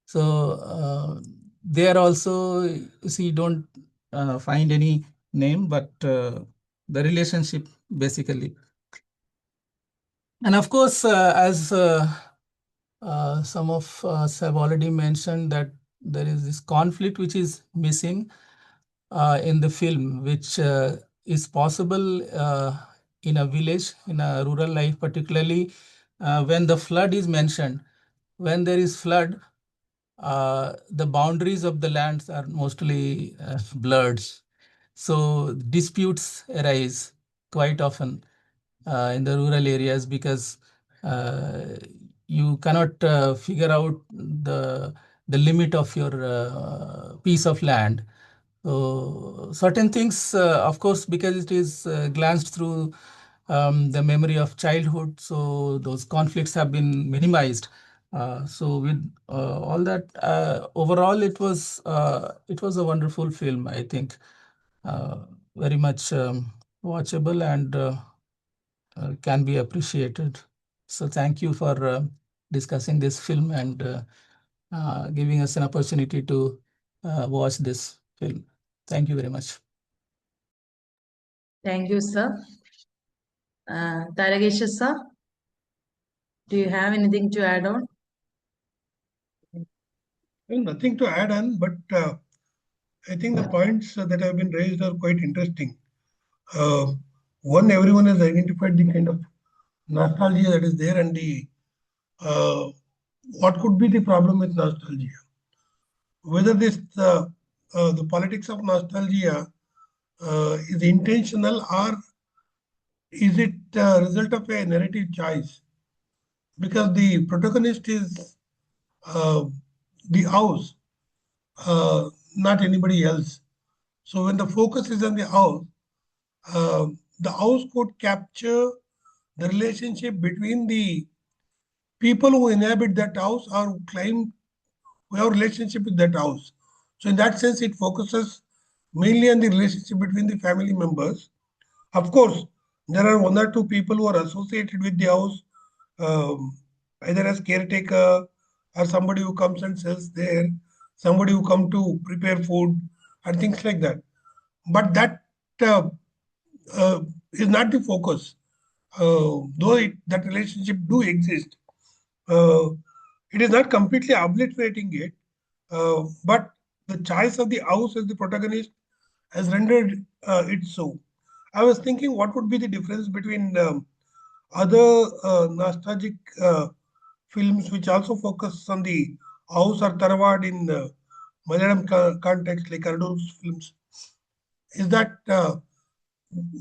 So there also, you see, don't find any name, but the relationship basically. And of course, as some of us have already mentioned, that there is this conflict which is missing in the film, which is possible in a village, in a rural life, particularly when the flood is mentioned. When there is flood, the boundaries of the lands are mostly blurred. So disputes arise quite often in the rural areas, because uh, you cannot figure out the limit of your piece of land. So certain things, of course, because it is glanced through the memory of childhood, so those conflicts have been minimized. So with all that, overall, it was a wonderful film, I think, very much watchable and can be appreciated. So thank you for discussing this film and giving us an opportunity to watch this film. Thank you very much. Thank you, sir. Taragesha, sir, do you have anything to add on? Well, nothing to add on, but I think the points that have been raised are quite interesting. One, everyone has identified the kind of nostalgia that is there, and the what could be the problem with nostalgia. Whether this the politics of nostalgia is intentional, or is it a result of a narrative choice? Because the protagonist is uh, the house, not anybody else. So when the focus is on the house could capture the relationship between the people who inhabit that house or who claim who have relationship with that house. So in that sense, it focuses mainly on the relationship between the family members. Of course, there are one or two people who are associated with the house, either as caretaker or somebody who comes and sells there, somebody who come to prepare food and things like that. But that uh, is not the focus. That relationship do exist, uh, it is not completely obliterating it, but the choice of the house as the protagonist has rendered it so. I was thinking, what would be the difference between other nostalgic films which also focus on the house or Tarawad in Malayalam context, like Ardu's films, is that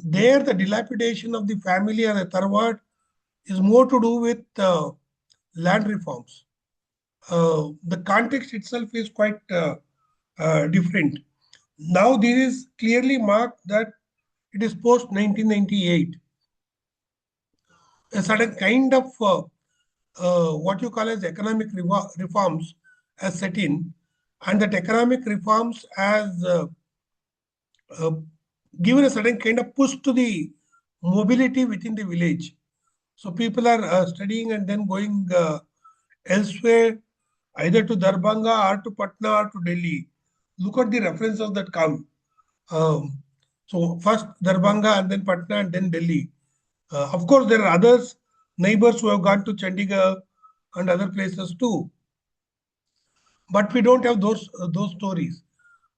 there the dilapidation of the family or the Tarawad is more to do with land reforms. The context itself is quite different. Now, this is clearly marked that it is post 1998. A certain kind of what you call as economic reforms has set in, and that economic reforms has uh, given a certain kind of push to the mobility within the village. So people are studying and then going elsewhere, either to Darbhanga or to Patna or to Delhi. Look at the references that come. So first Darbhanga and then Patna and then Delhi. Of course, there are others, neighbors who have gone to Chandigarh and other places too. But we don't have those stories.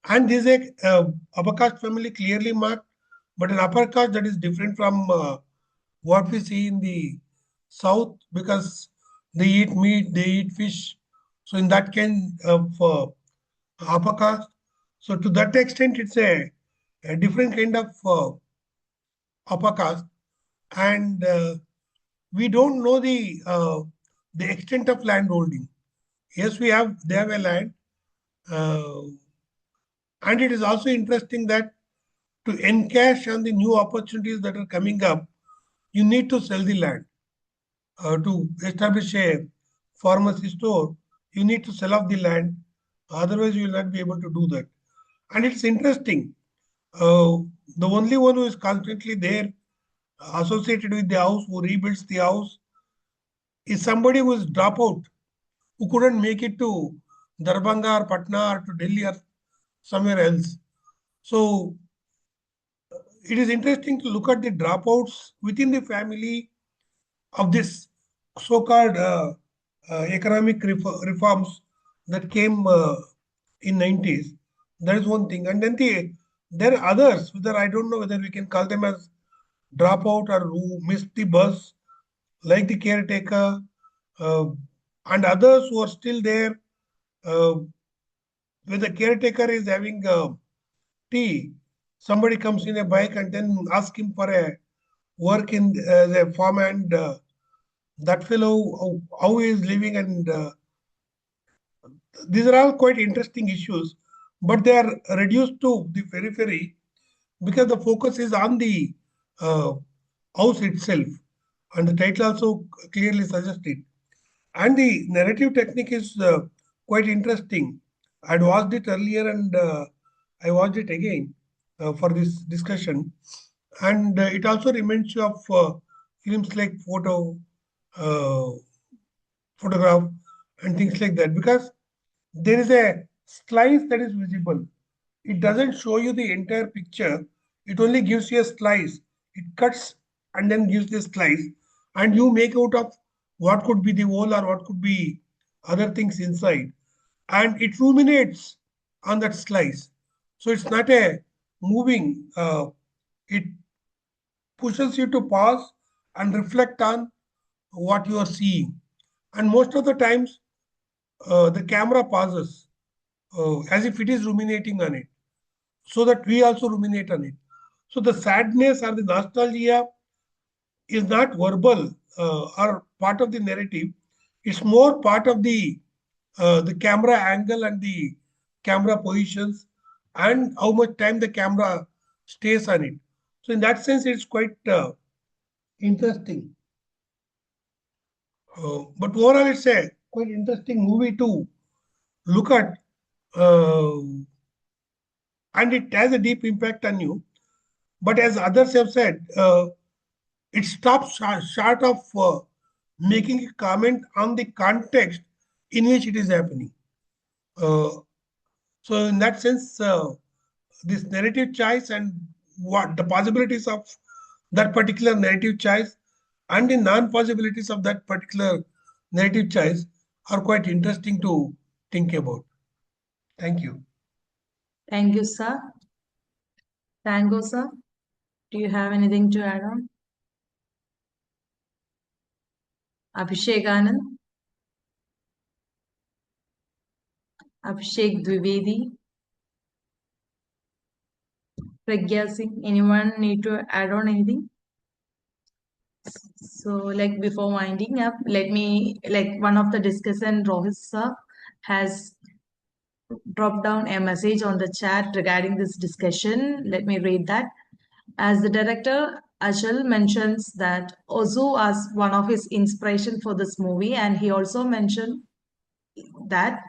And this is a upper caste family clearly marked, but an upper caste that is different from what we see in the south, because they eat meat, they eat fish. So in that kind of upper caste, so to that extent, it's a different kind of upper caste, and we don't know the extent of land holding. Yes, they have a land, uh, and it is also interesting that to encash on the new opportunities that are coming up, you need to sell the land. To establish a pharmacy store, you need to sell off the land. Otherwise, you will not be able to do that. And it's interesting. Uh, the only one who is constantly there associated with the house, who rebuilds the house, is somebody who is drop out, who couldn't make it to Darbhanga or Patna or to Delhi or somewhere else. So it is interesting to look at the dropouts within the family of this so-called economic reforms that came in 90s. That is one thing. And then there are others, whether I don't know whether we can call them as dropout or who missed the bus, like the caretaker, uh, and others who are still there. Uh, when the caretaker is having tea, somebody comes in a bike and then ask him for a work in the farm, and that fellow, how he is living, and these are all quite interesting issues, but they are reduced to the periphery because the focus is on the uh, house itself, and the title also clearly suggests it. And the narrative technique is quite interesting. I'd watched it earlier, and I watched it again for this discussion. And it also reminds you of films like uh, photograph, and things like that, because there is a slice that is visible. It doesn't show you the entire picture, it only gives you a slice. It cuts and then gives the slice, and you make out of what could be the whole or what could be other things inside, and it ruminates on that slice. So it's not a moving, it pushes you to pause and reflect on what you are seeing. And most of the times, the camera pauses as if it is ruminating on it, so that we also ruminate on it. So the sadness or the nostalgia is not verbal or part of the narrative. It's more part of the camera angle and the camera positions, and how much time the camera stays on it. So in that sense, it's quite interesting. But overall, it's a quite interesting movie to look at, uh, and it has a deep impact on you. But as others have said, it stops short of making a comment on the context in which it is happening. Uh, so, in that sense, this narrative choice and what the possibilities of that particular narrative choice and the non-possibilities of that particular narrative choice are quite interesting to think about. Thank you. Thank you, sir. Tango, sir. Do you have anything to add on? Abhishek Anand, Abhishek Dwivedi, Pragya Singh. Anyone need to add on anything? So, like before winding up, let me, like one of the discussant, Rohit sir, has dropped down a message on the chat regarding this discussion. Let me read that. As the director, Achal mentions that Ozu was one of his inspiration for this movie, and he also mentioned that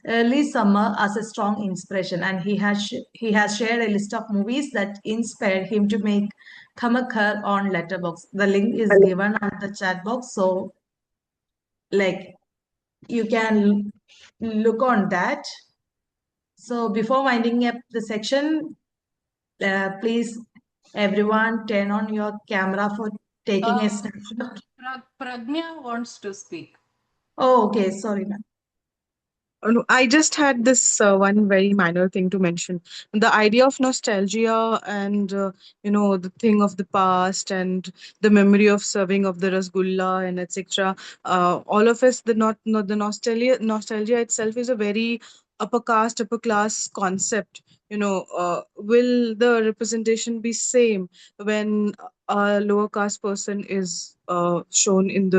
early summer as a strong inspiration, and he has shared a list of movies that inspired him to make Gamak Ghar on Letterboxd. The link is given on the chat box, so like you can look on that. So before winding up the section, please everyone turn on your camera for taking a snapshot. Pragnya wants to speak. Oh, okay, sorry, ma'am. Oh, no, I just had this one very minor thing to mention. The idea of nostalgia and the thing of the past and the memory of serving of the rasgulla and etc. All of us, the nostalgia itself is a very upper caste, upper class concept. Will the representation be same when a lower caste person is shown in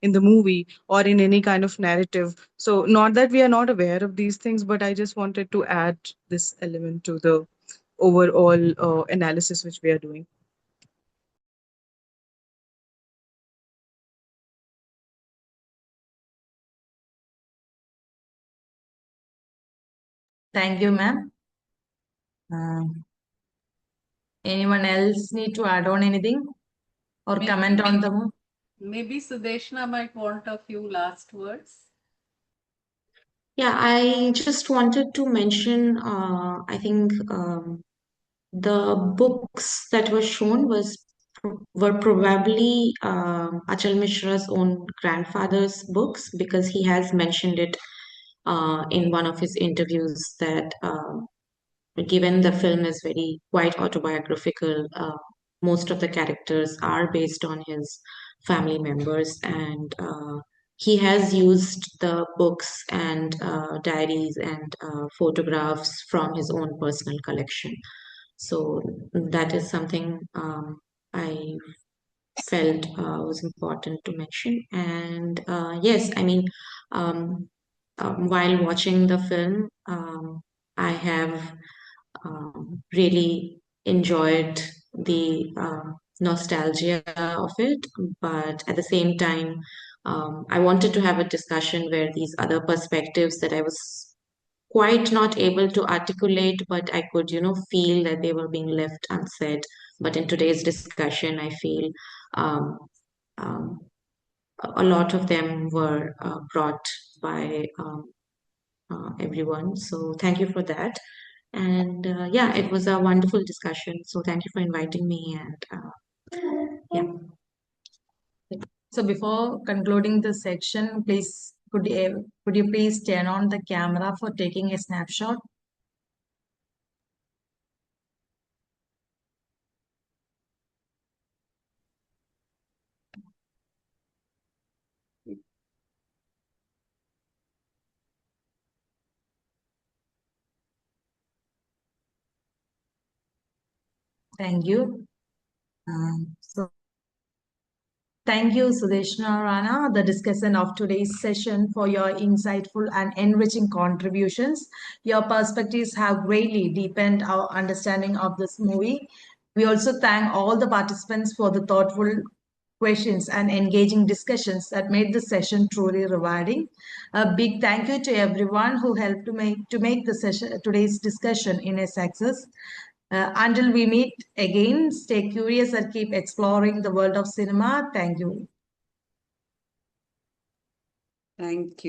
in the movie or in any kind of narrative? So, not that we are not aware of these things, but I just wanted to add this element to the overall analysis which we are doing. Thank you, ma'am. Anyone else need to add on anything? or Maybe- comment on the movie? Maybe Sudeshna might want a few last words. Yeah, I just wanted to mention, I think the books that were shown were probably Achal Mishra's own grandfather's books, because he has mentioned it in one of his interviews that given the film is very quite autobiographical, most of the characters are based on his family members, and he has used the books and diaries and photographs from his own personal collection. So that is something I felt was important to mention. And yes, I mean, while watching the film, I have really enjoyed the nostalgia of it, but at the same time, I wanted to have a discussion where these other perspectives that I was quite not able to articulate, but I could, feel that they were being left unsaid. But in today's discussion, I feel um, um, a lot of them were brought by everyone. So thank you for that. And yeah, it was a wonderful discussion. So thank you for inviting me. And yeah. So before concluding the section, please could you please turn on the camera for taking a snapshot? Thank you. So thank you, Sudeshna Rana, the discussant of today's session, for your insightful and enriching contributions. Your perspectives have greatly deepened our understanding of this movie. We also thank all the participants for the thoughtful questions and engaging discussions that made the session truly rewarding. A big thank you to everyone who helped to make the session today's discussion in a success. Until we meet again, stay curious and keep exploring the world of cinema. Thank you. Thank you.